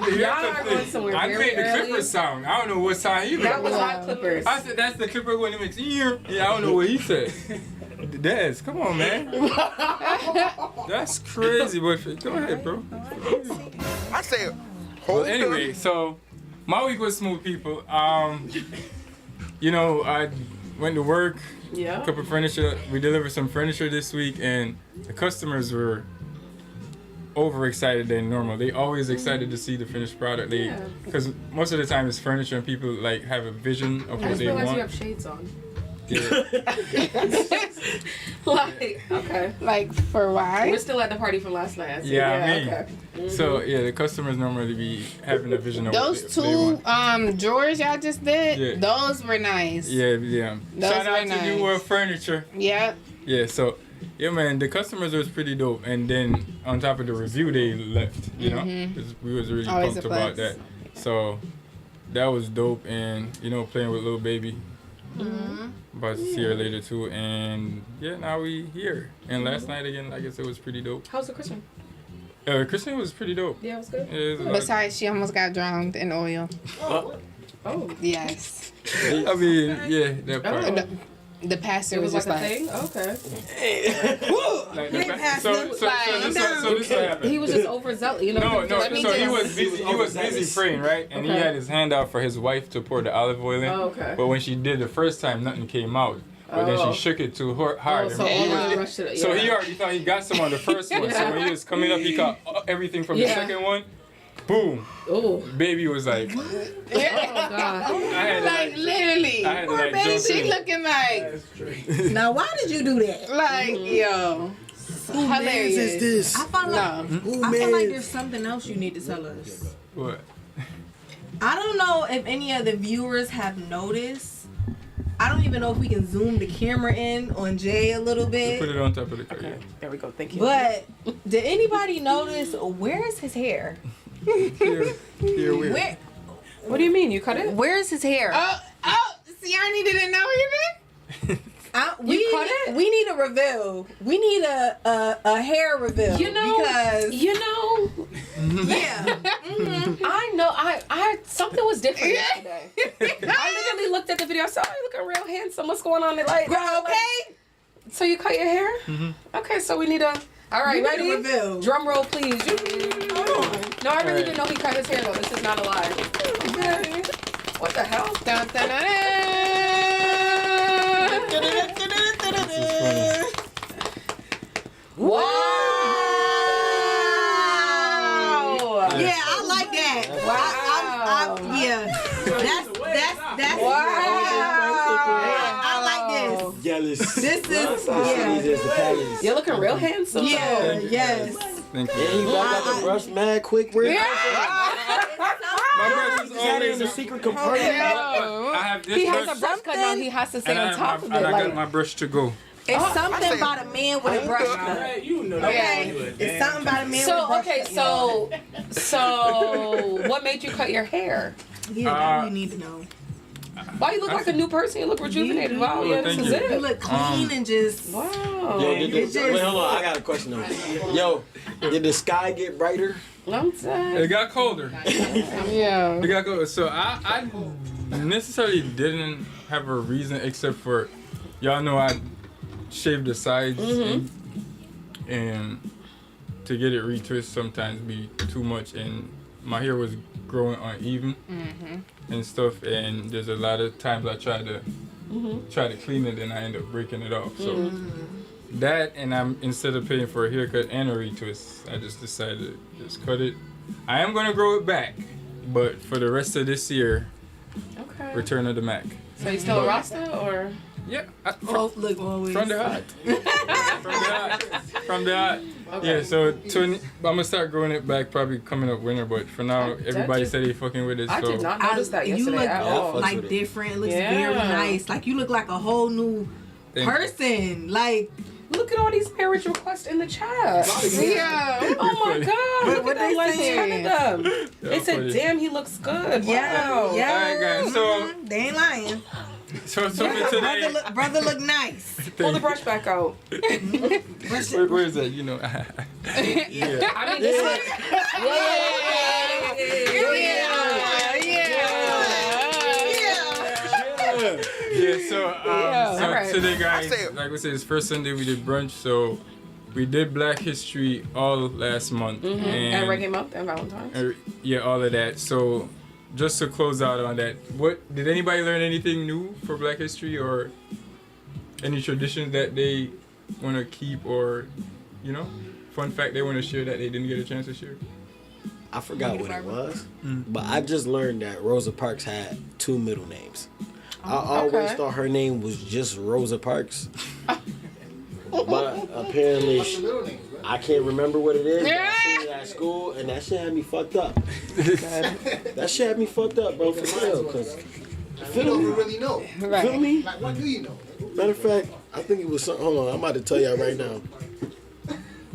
the Y'all haircut are going thing. somewhere I very made the early. Clippers sound. I don't know what sound he made. That was hot clippers. I said that's the Clipper when it makes ear. Yeah, I don't know what he said. Des, come on, man. That's crazy, but go ahead, bro. I say, Well, anyway, so my week was smooth, people. You know, I went to work. Yeah. A couple furniture. We delivered some furniture this week, and the customers were overexcited than normal. They always excited to see the finished product. They, because most of the time it's furniture, and people like have a vision of I what just they realized you want. have shades on. Yeah. Like, okay. Like, for why? We're still at the party from last night. Yeah, okay. So the customers normally be having a vision of Those what they want. drawers y'all just did, Yeah. those were nice. Yeah. Those Shout out were to New nice. World Furniture. Yep. Yeah, so yeah, man, the customers was pretty dope, and then on top of the review, they left. You know, 'cause we was really Always pumped a about plus. that. So that was dope, and playing with little baby. About to see her later too, and yeah, now we here. And last night again, I guess it was pretty dope. How's the Christmas? Christian was pretty dope. Yeah, it was good. Yeah, it was Besides, she almost got drowned in oil. Oh. Yes. I mean, yeah, that part. The pastor It was was just like a like, thing? Okay. Like, so this what happened. He was just overzealous, you know? No. Let me So he just- was busy. He was busy praying, right? And he Okay. had his hand out for his wife to pour the olive oil in. Oh, okay. But when she did the first time, nothing came out. But then Oh. she shook it too hard. Oh, so and he all was- the rest of it, So yeah. he already thought he got some on the first one. So when he was coming up, he caught everything from the Yeah. second one. Boom. Oh. Baby was like, Oh, God. I had to like literally. I had to Poor like baby, jump she in. looking like, Now, why did you do that? like, yo. Who mans Hilarious. is this? I feel like No. I feel like there's something else you need to tell us. What? I don't know if any of the viewers have noticed. I don't even know if we can zoom the camera in on Jay a little Put bit. it on top of the car. Okay. There we go. Thank you. But did anybody notice where is his hair? Here we are. Where What do you mean? You cut it? where is his hair? Siani didn't know either? We cut it? We need a reveal. We need a hair reveal. You know, because yeah. I know. I something was different yesterday. I literally looked at the video. I saw you looking real handsome. What's going on? Like, Okay. So you cut your hair? Okay. So we need a. All right, We need ready? a reveal. Drum roll, please. Hold on. No, I really didn't know he cut his hair though. This is not a lie. Okay. What the hell? Dun, dun, dun, dun. Wow. Yeah, I like that. Wow. Yeah. That's I like this. Gyalis. This is This is the palace. You're looking real handsome. yeah, yes. Thank you. And you got the brush mad quick. Where My brush is you got it in always the secret compartment. I have this He brush. has a brush cut now. He has to stay and on top of it. I got Like, my brush to go. It's something about a man with a brush cut. You know that. Okay. It's something about a man with a so brush okay, cut. so what made you cut your hair? Yeah, that we need to know. Why you look like a new person? You look rejuvenated. Wow, Oh, yeah, this thank is you. You it. look clean and just Wow. Yo, It's just- wait, hold on. I got a question though. Yo, did the sky get brighter? I'm It saying. got colder. Yeah. It got colder. So I necessarily didn't have a reason except for y'all know I shaved the sides and to get it retwist sometimes be too much and my hair was growing uneven and stuff and there's a lot of times I try to clean it and I end up breaking it off. So that and I'm instead of paying for a haircut and a retwist, I just decided to just cut it. I am gonna grow it back, but for the rest of this year, Okay. Return of the Mac. So you still a Rasta or? Yeah, look always. from the heart. From the heart. Yeah, so I'm gonna start growing it back probably coming up winter, but for now everybody said they fucking with it. I So did not notice that you yesterday look at Yeah, I all. fucks like with it. different. It looks Yeah. very nice. Like you look like a whole new Thank you. person. Like Look at all these marriage requests in the chat. Yeah. Oh my God! Look at they that, like say? 10 of them. Yeah, They said, funny. "Damn, he looks good." yeah, Wow. yeah. Alright, guys, so- they ain't lying. So for today, Brother look nice. Pull the brush back out. where is that? You know, yeah. I mean, this is, Yeah, so alright. today, guys, I say it. like we said, it's first Sunday we did brunch, so we did Black History all last month, and Reggae Month and Valentine's. yeah, all of that. So just to close out on that, what did anybody learn anything new for Black History or any traditions that they want to keep or fun fact they want to share that they didn't get a chance to share? I forgot what it was, but I just learned that Rosa Parks had 2 middle names. I always thought her name was just Rosa Parks, But apparently, I can't remember what it is. But I seen it at school, and that shit had me fucked up. That shit had me fucked up, bro, for real. Cause You don't really know. feel me? Like, what do you know? Matter of fact, I think it was something. Hold on, I'm about to tell y'all right now.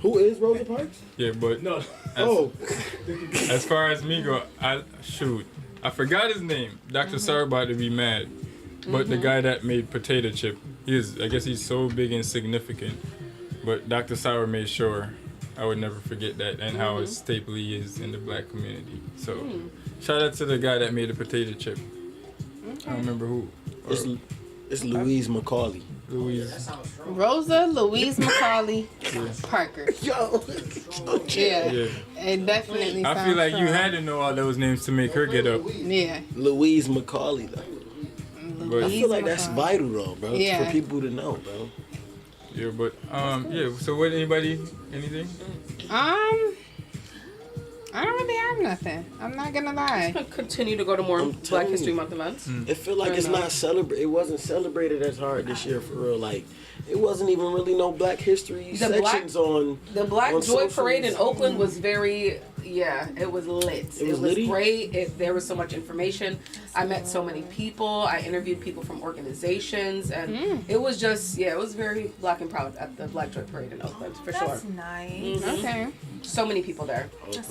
Who is Rosa Parks? Yeah, but no. As far as me go, I forgot his name. Dr. Sour about to be mad, but the guy that made potato chip, I guess he's so big and significant. But Dr. Sour made sure I would never forget that and how a staple he is in the black community. So shout out to the guy that made the potato chip. I don't remember who. It's Louise McCauley. Rosa Louise McCauley Parker. Yo. Yeah. It definitely I feel like you had to know all those names to make her get up. Yeah. Louise McCauley, though. But I feel like that's vital, though, bro. Yeah. For people to know, bro. Yeah, but so what? Anything? I don't really have nothing. I'm not gonna lie. Continue to go to more Black History Month events. It feel like it's not celebrated. It wasn't celebrated as hard this year, for real. Like, it wasn't even really no Black History sections on the Black on Joy socials. Parade in Oakland was very, it was lit. It was great. There was so much information. I met so many people. I interviewed people from organizations, and it was just, it was very Black and proud at the Black Joy Parade in Oakland, for sure. That's nice. Okay. So many people there.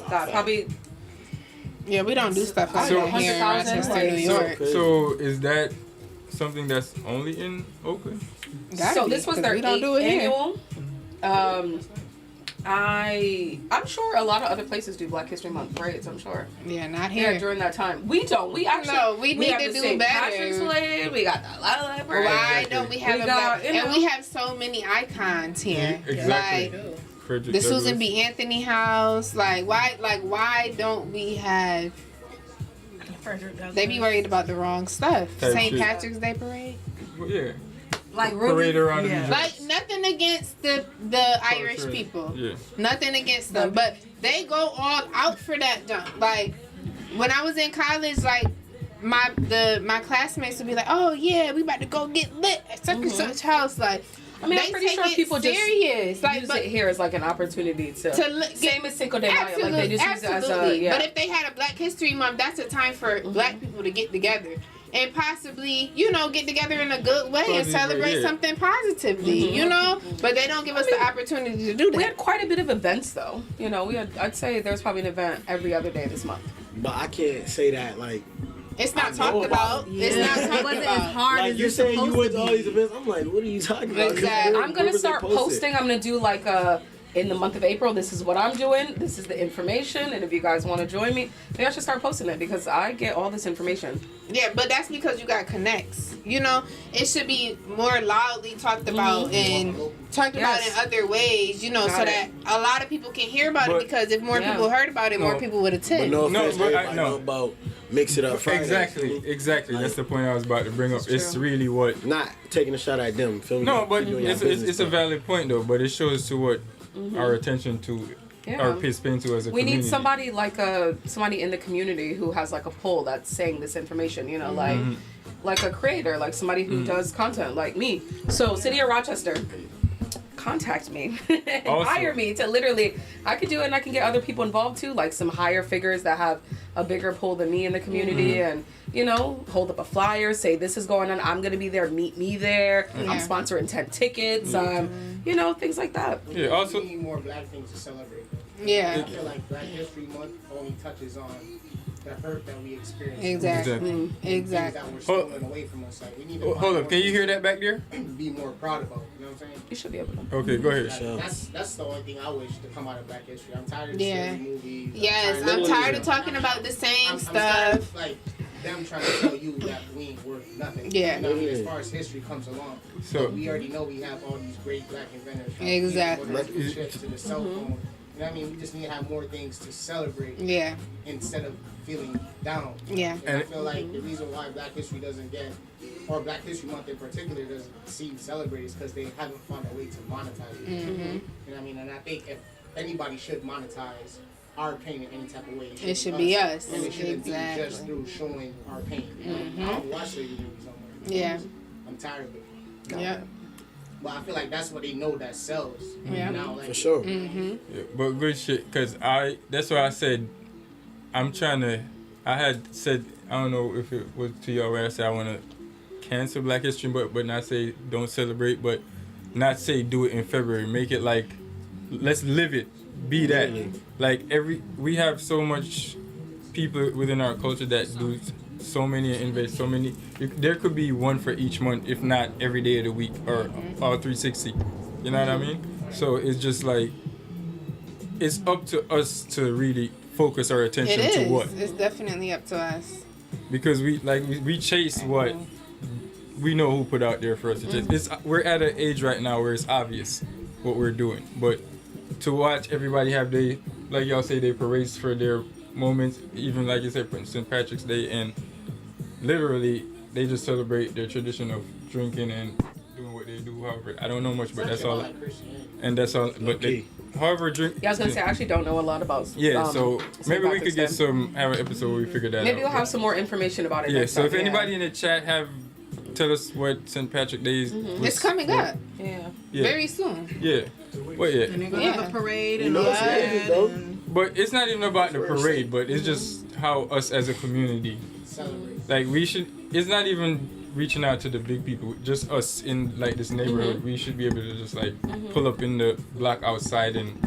God, probably. Yeah, we don't do stuff like that here in Rochester, New York. So is that something that's only in Oakland? So this was their 8th annual. I'm sure a lot of other places do Black History Month parades. I'm sure. Yeah, not here. Yeah, during that time. We don't. We actually. we need have to the do St. better. Patrick's Parade. We got the La Parade. Why don't we have and we have so many icons here. Exactly. Like Frederick the Susan Douglass. B. Anthony House. Why don't we have? They be worried about the wrong stuff. Type St. shit. Patrick's Day parade. Well, yeah. Like Parade really? around the Yeah. Like nothing against the Irish people. Yeah. Nothing against them, but they go all out for that junk. Like when I was in college, like my classmates would be like, "Oh yeah, we about to go get lit at such and such house." Like, I mean, they I'm pretty take sure it people serious. just Like, use but it here as like an opportunity to same as Cinco de Mayo. Like they just use it as absolutely. a But if they had a Black History Month, that's a time for Black people to get together and possibly, get together in a good way and celebrate something positively, But they don't give us the opportunity to do that. We had quite a bit of events though. I'd say there's probably an event every other day this month. But I can't say that, like... It's not talked about. It's not talked about. As hard Like, as you're it's saying you supposed went to to all be. these events. I'm like, what are you talking about? Exactly. I'm gonna start posting. I'm gonna do like in the month of April, this is what I'm doing. This is the information, and if you guys want to join me, maybe I should start posting it because I get all this information. Yeah, but that's because you got connects. It should be more loudly talked about and talked about in other ways. So that a lot of people can hear about it. Because if more people heard about it, more people would attend. But no offense, I know about mix it up Friday. Exactly. That's the point I was about to bring up. It's really what. Not taking a shot at them. Feel me? No, but You doing your it's business a stuff. valid point though. But it shows to what our attention to our participating to as a We community. need somebody like somebody in the community who has like a poll that's saying this information. Like a creator, like somebody who does content, like me. So City of Rochester, contact me, hire me to literally. I could do it, and I can get other people involved too, like some higher figures that have a bigger pull than me in the community, and hold up a flyer, say this is going on. I'm gonna be there. Meet me there. I'm sponsoring 10 tickets. Things like that. Yeah. Also, we need more Black things to celebrate. Yeah. I feel like Black History Month only touches on the hurt that we experienced. Exactly. Things that were stolen away from us. Like we need to hold up. Can you hear that back there? be more proud about. You know what I'm saying? You should be able to. Okay, go ahead. Like, that's the only thing I wish to come out of Black History. I'm tired of scary movies. Yes, I'm tired of talking about the same I'm stuff. tired of, like them trying to tell you that we ain't worth nothing. Yeah. You know what I mean? As far as history comes along. So we already know we have all these great Black inventors. Exactly. From the ships to the cell phone. You know what I mean? We just need to have more things to celebrate. Yeah. Instead of feeling down. Yeah. And I feel like the reason why Black History doesn't get, or Black History Month in particular doesn't seem celebrated is because they haven't found a way to monetize it. You know what I mean? And I think if anybody should monetize our pain in any type of way, it should be us. And it shouldn't Exactly. be just through showing our pain. I don't watch slavery movies no more. Yeah. I'm tired of it. Yeah. But I feel like that's what they know that sells. Yeah. Now, like, For sure. Mm-hmm. Yeah, but good shit, cause that's why I said I had said, I don't know if it was to y'all where I said I want to cancel Black History, but not say don't celebrate, but not say do it in February. Make it like, let's live it, be that. Like we have so much people within our culture that do so many and invest so many. There could be one for each month, if not every day of the week or all 360. You know what I mean? So it's just like, it's up to us to really focus our attention It to is. what. It's definitely up to us. Because we chase what we know who put out there for us to chase. We're at an age right now where it's obvious what we're doing. But to watch everybody have like y'all say, they parades for their moments, even like you said, St. Patrick's Day, and literally they just celebrate their tradition of drinking and doing what they do. However, I don't know much, but that's all. And that's all. But however, drink. Yeah, I was gonna say I actually don't know a lot about. Yeah, so St. maybe we Patrick's could Day. have an episode where we figure that out. Maybe we'll have some more information about it. Yeah, next so time, if anybody in the chat tell us what St. Patrick's Day is. It's coming up. Yeah. Very soon. Yeah. Well, yeah. And they're gonna have a parade and You all know what's crazy, that. though? And But it's not even about the parade, but it's just how us as a community, like it's not even reaching out to the big people, just us in like this neighborhood. We should be able to just like pull up in the block outside and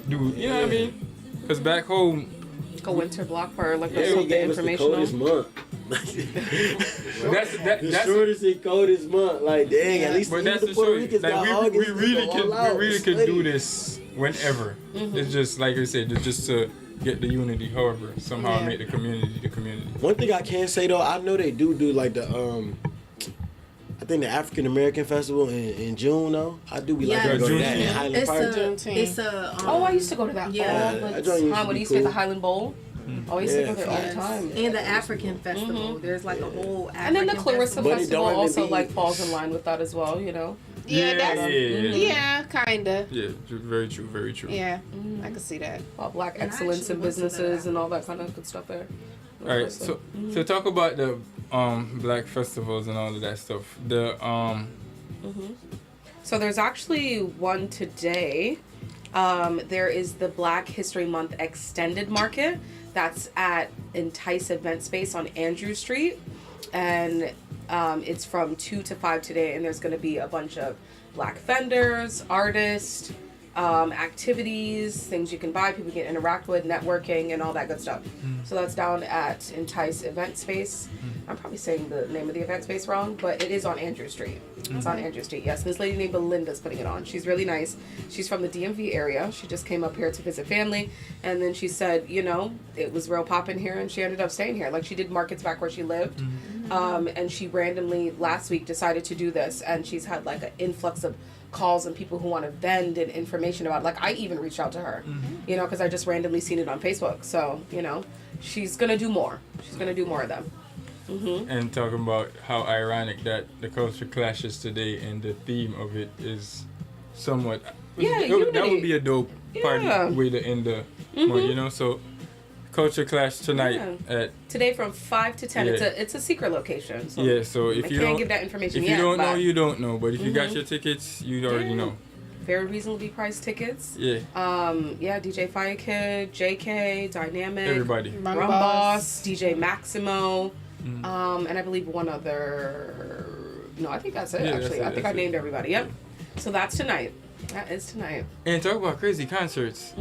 do, you know what I mean? Because back home, Like a winter block for like Yeah, some he gave us the information coldest on. month. The shortest and coldest month. Like, dang, at least but even that's the the Puerto show. Ricans got Like August. we really go could all out. we really could Steady. do this whenever. It's just like I said, it's just to get the unity. However, somehow make the community the community. One thing I can say though, I know they do like the I think the African American Festival in June though. I do be like to go to that in Highland Park. Oh, I used to go to that Yeah. all That the joint used to time when be we used to get the cool. Highland Bowl. I used to go there all the Yes. time. And the African Festival. There's like a whole African And then the Clarissa festival. Festival also like falls in line with that as well, you know. Yeah, that's yeah. kinda. Yeah, very true, very true. Yeah, I can see that. About black And I excellence actually in went to businesses and all that kind of good stuff there. All right, so talk about the black festivals and all of that stuff. So there's actually one today. There is the Black History Month Extended Market that's at Entice Event Space on Andrew Street, and it's from 2 to 5 today, and there's going to be a bunch of black vendors, artists, activities, things you can buy, people you can interact with, networking, and all that good stuff. So that's down at Entice Event Space. I'm probably saying the name of the event space wrong, but it is on Andrew Street. It's on Andrew Street, yes. This lady named Belinda's putting it on. She's really nice. She's from the DMV area. She just came up here to visit family, and then she said, you know, it was real poppin' here, and she ended up staying here. Like, she did markets back where she lived, and she randomly last week decided to do this, and she's had like an influx of calls and people who want to vend and information about it. Like, I even reached out to her, you know, because I just randomly seen it on Facebook. So, you know, she's gonna do more. She's gonna do more of them. And talking about how ironic that the culture clashes today, and the theme of it is somewhat. Yeah, that would unity. be a dope party way to end the month, you know. So, culture clash tonight at Today from 5 to 10. Yeah. It's a secret location. So So if I you can't don't give that information if yet. you don't know, but you don't know. But if you got your tickets, you already know. very reasonably priced tickets. Yeah. DJ Fire Kid, JK, Dynamic, Everybody. Rum Boss, DJ Maximo, and I believe one other. No, I think that's it. Yeah, actually, that's it, I think that's I it. named everybody. Yep. So that's tonight. That is tonight. And talk about crazy concerts.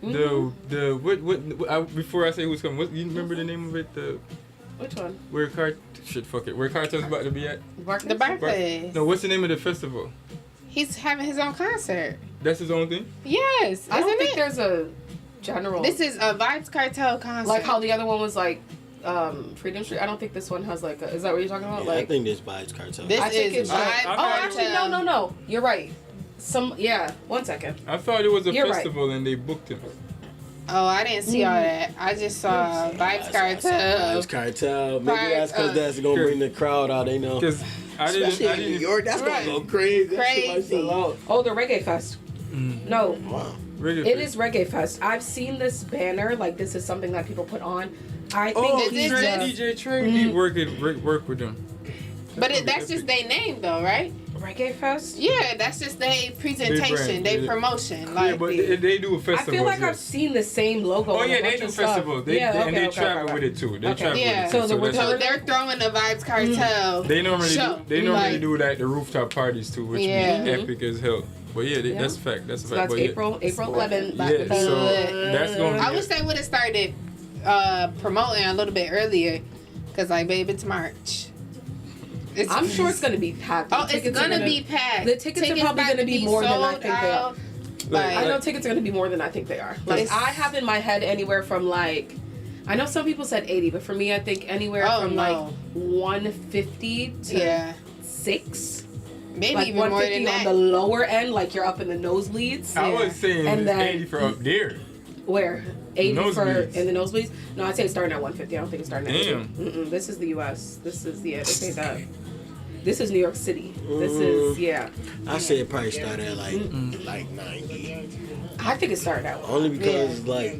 The what before I say who's coming, you remember the name of it? Which one? Where Cartel's about to be at? The Barclays. No, what's the name of the festival? He's having his own concert. That's his own thing? Yes, I don't isn't think it? there's a general. This is a Vibes Cartel concert. like how the other one was like Freedom Street. I don't think this one has like a. Is that what you're talking about? Yeah, I Like think this Vibes Cartel. This I think is it's Vibes oh, Cartel. actually, no. You're right. One second. I thought it was a You're right. festival and they booked him. Oh, I didn't see all that. I just saw Vibes Cartel. Vibes Cartel. Maybe that's because that's gonna bring the crowd out. They know. Because Especially in New York, that's gonna go crazy. That shit might sell out. Oh, the Reggae Fest. No, Wow. it is Reggae Fest. I've seen this banner. Like, this is something that people put on. I think this he's is just- DJ Trey need work with him. But that's just their name, though, right? Reggae Fest? Yeah, that's just their presentation, their promotion. Like, but they do a festival. I feel like I've seen the same logo. Oh on a yeah, they bunch do of stuff. festivals. They travel with it too. They travel yeah. with it. So they're throwing the Vibes Cartel. They normally show. do like the rooftop parties too, which be epic as hell. But that's a fact. That's a So fact. that's but April 11th. Yeah, so that's going to I wish they would have started promoting a little bit earlier, cause like, babe, it's March. I'm sure it's gonna be packed. Oh, it's gonna be packed. The tickets are probably gonna be more than I think they are. Like, I know tickets are gonna be more than I think they are. Like, I have in my head anywhere from like, I know some people said 80, but for me, I think anywhere from like 150 to 6. Maybe like even more than that. On the lower end, like you're up in the nosebleeds. I was saying and then, 80 for up there. Where? 80 for Nosebleeds. in the nosebleeds? No, I'd say it's starting at 150. I don't think it's starting at 80. Damn. This is the U.S. This is they say that. This is New York City. This is I say it probably started at like 90. I think it started at 150. Only because like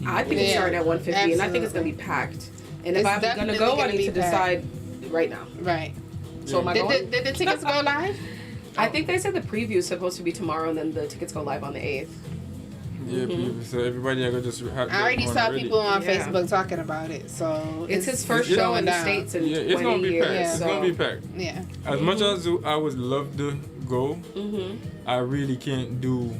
I think it started at 150, and I think it's gonna be packed. And if I'm gonna go, I need to decide right now. Right. So am I going? Did the tickets go live? I think they said the preview is supposed to be tomorrow, and then the tickets go live on the 8th. Yeah, so everybody I just have. I already saw people on Facebook talking about it. So it's his first show in the States in 20 it's gonna be years. packed. It's gonna be packed. Yeah. As much as I would love to go, I really can't do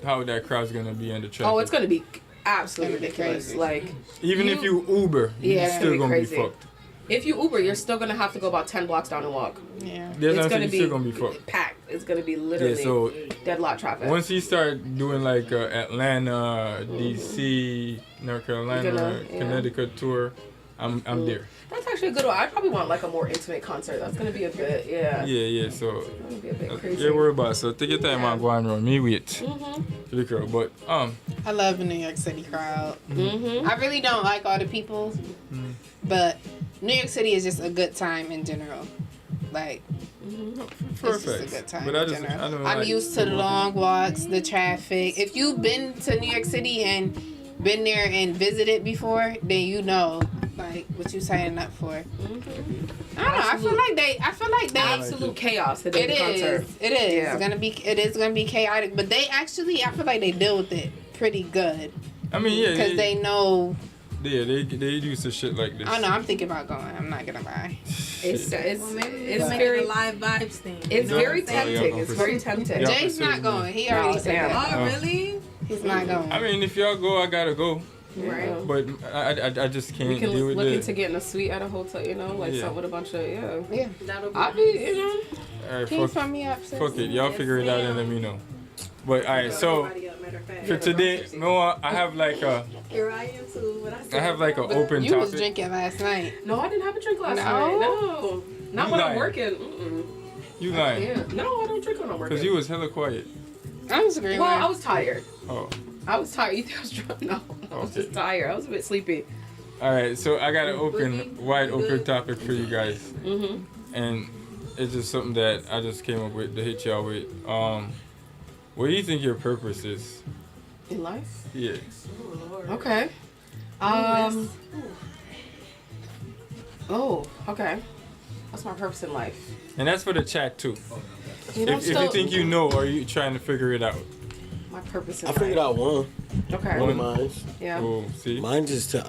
how that crowd's gonna be in the traffic. Oh, it's gonna be absolutely ridiculous. Like even if you Uber, you're still gonna be crazy. fucked. If you Uber, you're still gonna have to go about 10 blocks down and walk. Yeah. It's still gonna be fucked. Packed. It's gonna be literally deadlock traffic. Once you start doing like Atlanta, DC, North Carolina, Connecticut tour, I'm there. That's actually a good one. I probably want like a more intimate concert. That's gonna be a bit, So it's gonna be a bit crazy. yeah, worry about it. So take your time on going around. Me wait. Pretty cool. But I love the New York City crowd. I really don't like all the people, but New York City is just a good time in general. Like, it's just a good time but in general. I'm used to the long walks, the traffic. If you've been to New York City and been there and visited before, then you know like what you signing up for. I don't know. I feel like they absolute chaos. The day of the concert. It is. Yeah. It is gonna be chaotic. But they actually, I feel like they deal with it pretty good. I mean, because they know. Yeah, they used to shit like this. I know. I'm thinking about going. I'm not gonna lie. It's very a live vibes thing. It's very tempting. It's very tempting. Jay's not going. He already said that. Oh, really? He's not going. I mean, if y'all go, I gotta go. Right. But I just can't We can deal with look it. into getting a suite at a hotel, like something with a bunch of yeah. I'll be, Alright, Can you find me up, sis? fuck it, y'all figure it out and let me know. But alright, so for today, I have like a. Here I am too. I have like an open You topic. was drinking last night. No, I didn't have a drink last No? night. No, not You when lying. I'm working. You lying? Yeah. No, I don't drink when I'm working. Cause you was hella quiet. I was agreeing. Well, I was tired. Oh. I was tired. You think I was drunk? No, I was just tired. I was a bit sleepy. All right, so I got an wide open topic for you guys, and it's just something that I just came up with to hit y'all with. What do you think your purpose is? In life? Yeah. Okay. Oh, okay. What's my purpose in life? And that's for the chat too. You know, If you think you know, or you trying to figure it out? My purpose in I life. figured out one. Okay. One of mine. Yeah. Oh, see. Mine's is to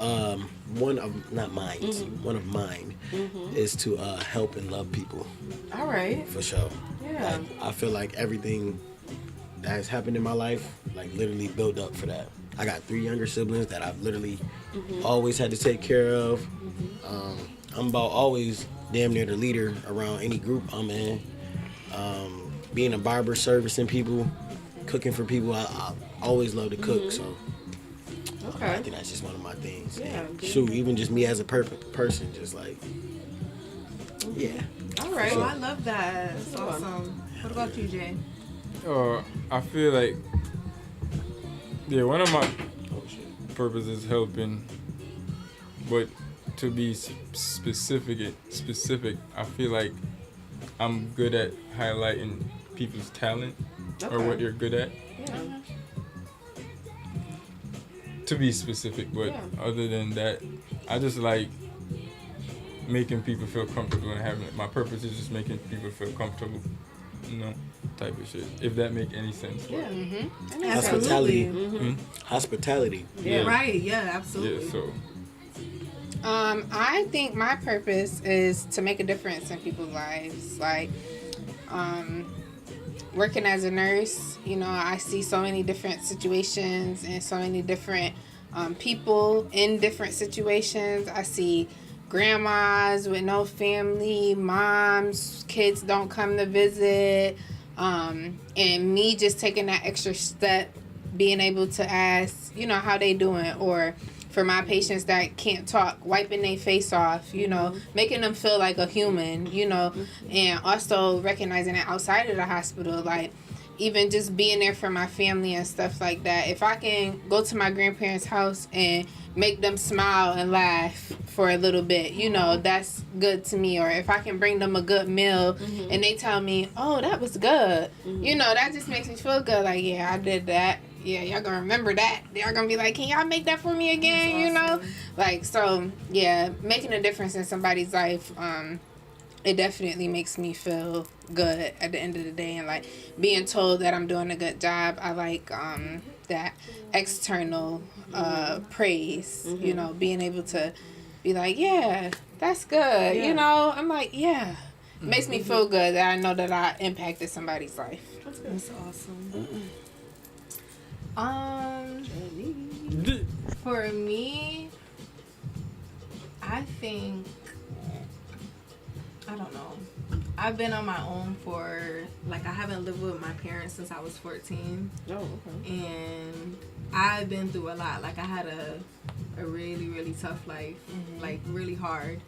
one of mine is to help and love people. All right. For sure. Yeah. Like, I feel like everything that has happened in my life, like literally built up for that. I got 3 younger siblings that I've literally always had to take care of. I'm about always damn near the leader around any group I'm in. Being a barber, servicing people, cooking for people. I always love to cook, so Okay. I think that's just one of my things. Yeah. And shoot, even just me as a person, just like, yeah. All right. Oh, I love that. That's awesome. What about you, Jay? I feel like, yeah, one of my purposes is helping, but to be specific, I feel like I'm good at highlighting people's talent or what you're good at. Yeah. To be specific, but other than that, I just like making people feel comfortable and having my purpose is just making people feel comfortable, you know, type of shit. If that make any sense. Yeah. Mm-hmm. Hospitality. Mm-hmm. Hospitality. Yeah. Right. Yeah. Absolutely. Yeah. So. I think my purpose is to make a difference in people's lives. Like, working as a nurse, you know, I see so many different situations and so many different people in different situations. I see grandmas with no family, moms, kids don't come to visit, and me just taking that extra step, being able to ask, you know, how they doing, or for my patients that can't talk, wiping their face off, you know, making them feel like a human, you know, and also recognizing that outside of the hospital, like, even just being there for my family and stuff like that. If I can go to my grandparents' house and make them smile and laugh for a little bit, you know, that's good to me. Or if I can bring them a good meal and they tell me, oh, that was good, you know, that just makes me feel good. Like, yeah, I did that. Yeah, y'all gonna remember that. Y'all gonna be like, can y'all make that for me again? You know, like, so yeah, making a difference in somebody's life. It definitely makes me feel good at the end of the day, and like being told that I'm doing a good job. I like that external praise. You know, being able to be like, yeah, that's good. You know, I'm like, yeah. It makes me feel good that I know that I impacted somebody's life. That's awesome. For me, I think, I don't know. I've been on my own for, like, I haven't lived with my parents since I was 14. Oh, okay. And I've been through a lot. Like, I had a really, really tough life, like, really hard.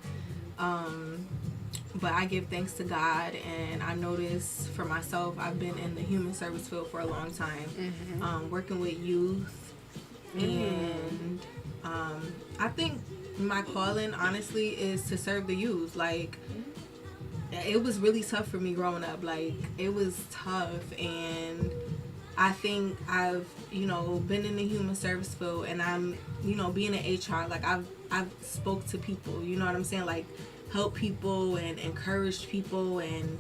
But I give thanks to God, and I notice for myself, I've been in the human service field for a long time, working with youth. And I think my calling, honestly, is to serve the youth. Like, it was really tough for me growing up. Like, it was tough, and I think I've, you know, been in the human service field, and I'm, you know, being in HR, like, I've spoke to people, you know what I'm saying? Like, help people and encourage people, and,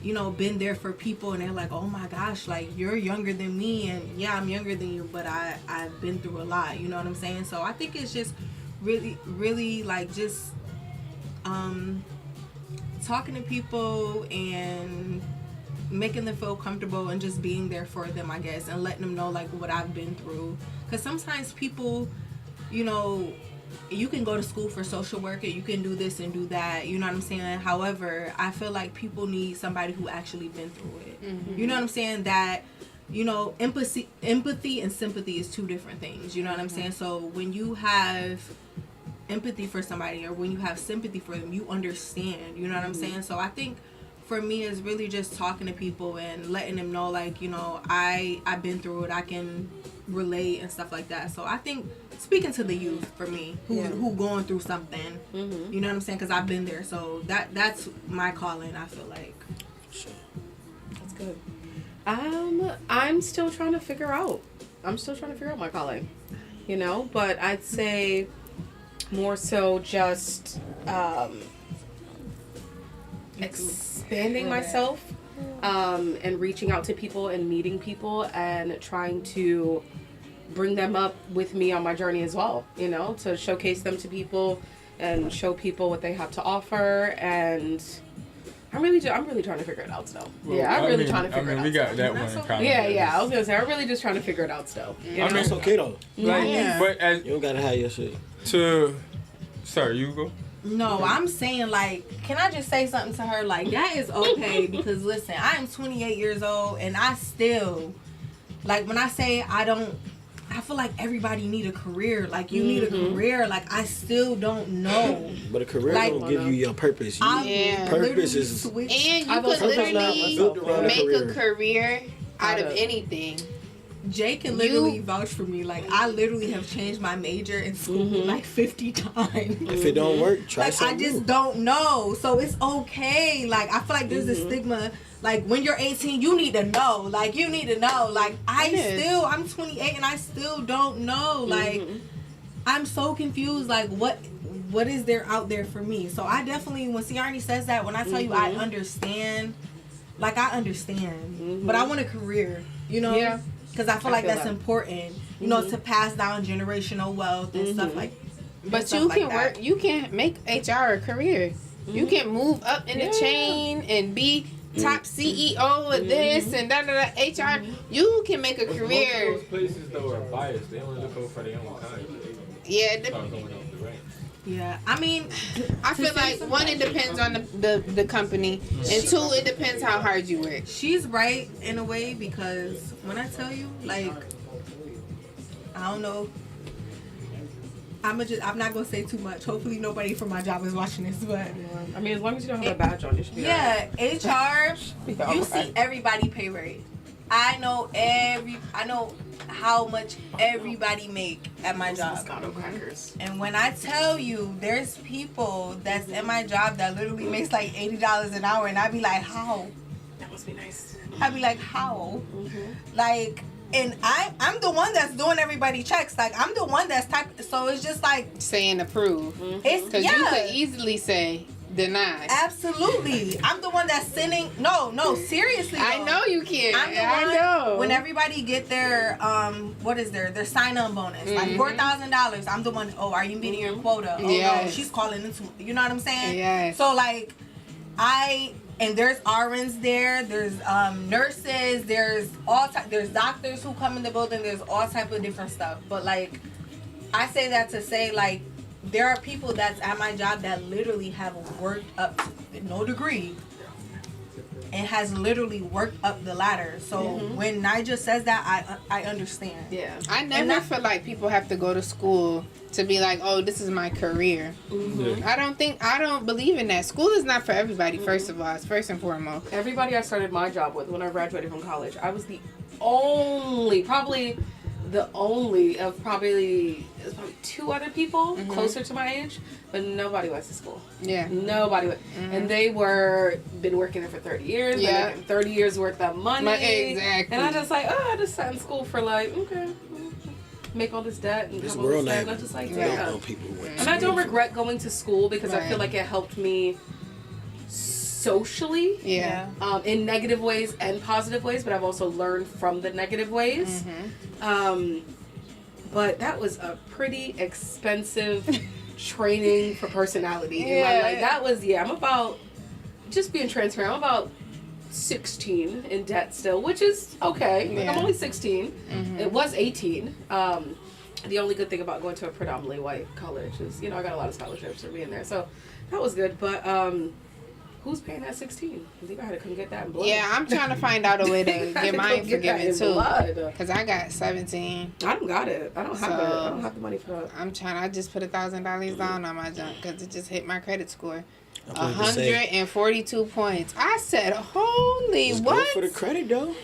you know, been there for people, and they're like, oh my gosh, like, you're younger than me, and yeah, I'm younger than you, but I've been through a lot, you know what I'm saying? So I think it's just really, really, like, just talking to people and making them feel comfortable and just being there for them, I guess, and letting them know, like, what I've been through. Because sometimes people, you know, you can go to school for social work and you can do this and do that, you know what I'm saying? However, I feel like people need somebody who actually been through it. You know what I'm saying? That, you know, empathy and sympathy is two different things, you know what I'm saying? So when you have empathy for somebody, or when you have sympathy for them, you understand, you know what I'm saying? So I think for me, it's really just talking to people and letting them know, like, you know, I've been through it, I can relate and stuff like that. So I think speaking to the youth, for me, who going through something, you know what I'm saying, because I've been there. So that's my calling, I feel like. That's good. I'm still trying to figure out my calling, you know, but I'd say more so just expanding myself, and reaching out to people and meeting people and trying to bring them up with me on my journey as well, you know, to showcase them to people and show people what they have to offer. And I'm really trying to figure it out still. Well, I'm really trying to figure it out. We got that one in common. Yeah. I was gonna say, I'm really just trying to figure it out still. I mean, it's okay though. Like, but as you don't gotta have your shit. Sorry, you go. No, I'm saying, like, can I just say something to her? Like, that is okay, because listen, I am 28 years old, and I still, like, when I say I feel like everybody need a career. Like, you need a career. Like, I still don't know. But a career like, don't give you your purpose. Purpose is... And you could literally make a career out of anything. Jay can literally vouch for me. Like, I literally have changed my major in school like 50 times. If it don't work, try like, something I just new. don't know. So it's okay. Like, I feel like there's a stigma. Like, when you're 18, you need to know. Like, you need to know. Like, I'm 28 and I still don't know. Like, I'm so confused. Like, what is there out there for me? So I definitely, when Ciarni says that, when I tell you I understand, like I understand, but I want a career, you know? Yeah. Because I feel like that's important, you know, to pass down generational wealth and stuff like. But stuff you like can that. work. You can make HR a career. You can move up in the chain and be top CEO of this and da da da. HR. You can make a career. Most of those places though are biased. They only look out for their own kind. Yeah. Start going up the ranks. Yeah, I mean, I feel like one, it depends on the company, and two, it depends how hard you work. she's right in a way, because when I tell you, like, I don't know. I'm not gonna say too much. Hopefully nobody from my job is watching this, but I mean, as long as you don't have a badge on, you should be yeah, HR. Be You alright. see everybody pay rate. I know how much everybody make at my job. crackers. And when I tell you, there's people that's in my job that literally makes like $80 an hour, and I be like, how? That must be nice. I be like, how? Like, and I'm the one that's doing everybody checks. Like, I'm the one that's typing. So it's just like Saying approve. it's Because you could yeah, easily say deny. absolutely. I'm the one that's sending. No, seriously. I though. know you can. I'm the I one, know. when everybody get their what is their sign-on bonus, like $4,000. I'm the one. Oh, are you meeting your quota? Oh no, Yes. she's calling into. You know what I'm saying? Yes. So like, and there's RNs there. There's nurses. There's there's doctors who come in the building. There's all type of different stuff. But like, I say that to say like, there are people that's at my job that literally have worked up to no degree and has literally worked up the ladder. So when Nigel says that, I understand. Yeah. I never feel like people have to go to school to be like, oh, this is my career. I don't believe in that. School is not for everybody, first of all. It's first and foremost. Everybody I started my job with when I graduated from college, I was the only of probably two other people closer to my age, but nobody went to school. Yeah. Nobody went. And they been working there for 30 years. Yeah. Making 30 years worth of money. Exactly. And I just like, I just sat in school for like, okay, make all this debt and This have all this world debt. ain't I just like, they don't yeah. know people who went to And I don't school. regret going to school because I feel like it helped me socially. Yeah. In negative ways and positive ways, but I've also learned from the negative ways. But that was a pretty expensive training for personality in my life. That was, I'm about, just being transparent, I'm about 16 in debt still, which is okay. Like, I'm only 16. It was 18. The only good thing about going to a predominantly white college is, I got a lot of scholarships for being there. So that was good. But who's paying that 16? I think I had to come get that in blood. Yeah, I'm trying to find out a way to get mine forgiven too. Blood. Because I got 17. I don't got it. I don't have it. I don't have the money for that. I just put $1,000 down on my junk because it just hit my credit score. I was about to say, 142 points. I said, holy, it's what? good for the credit though.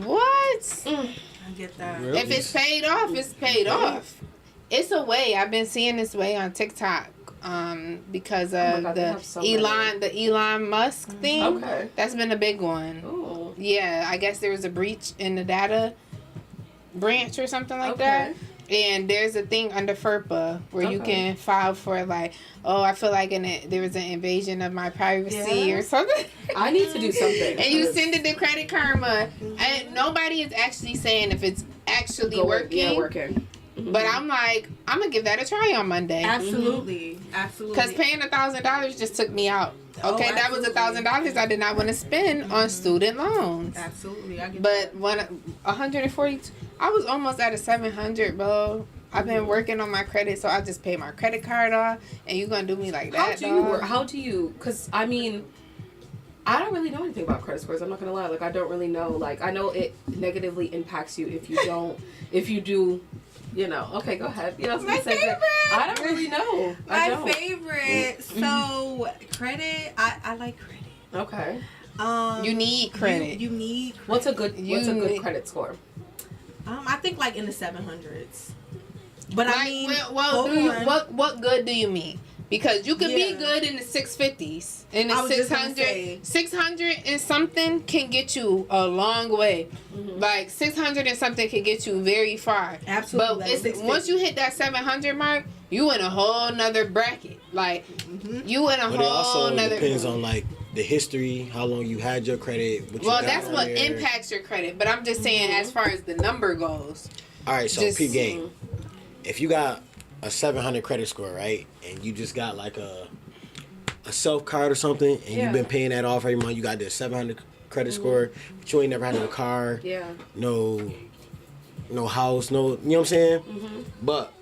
What? I get that. Really? If it's paid off, it's paid off. It's a way. I've been seeing this way on TikTok. Because of the Elon Musk thing. Okay. That's been a big one. Ooh. Yeah, I guess there was a breach in the data branch or something like that. And there's a thing under FERPA where you can file for like, oh, I feel like there was an invasion of my privacy or something. I need to do something. And you send it to Credit Karma, and nobody is actually saying if it's actually working. Yeah, working. But I'm like, I'm gonna give that a try on Monday. Absolutely. Because paying $1,000 just took me out. Okay, that was $1,000 I did not want to spend on student loans. Absolutely, I get But when 142, I was almost at a 700, bro. I've been working on my credit, so I just paid my credit card off, and you gonna do me like that? How do you? Because I mean, I don't really know anything about credit scores. I'm not gonna lie. Like, I don't really know. Like, I know it negatively impacts you if you don't. If you do. Okay, go ahead. My favorite. I don't really know. My favorite. So credit. I like credit. Okay. You need credit. You need. Credit. What's a good credit score? I think like in the 700s. But like, I mean, what good do you mean? Because you could be good in the 650s. In the I was just gonna 600. say. 600 and something can get you a long way. Like 600 and something can get you very far. Absolutely. But like it's, 650. once you hit that 700 mark, you in a whole nother bracket. Like you in a But it whole also nother. depends on like the history, how long you had your credit. What you Well, got that's on what there. impacts your credit. But I'm just saying, as far as the number goes. All right, so just- peep game. If you got a 700 credit score, right, and you just got like a self card or something, and you've been paying that off every month, you got this 700 credit score, but you ain't never had no car, no house, no, you know what I'm saying? But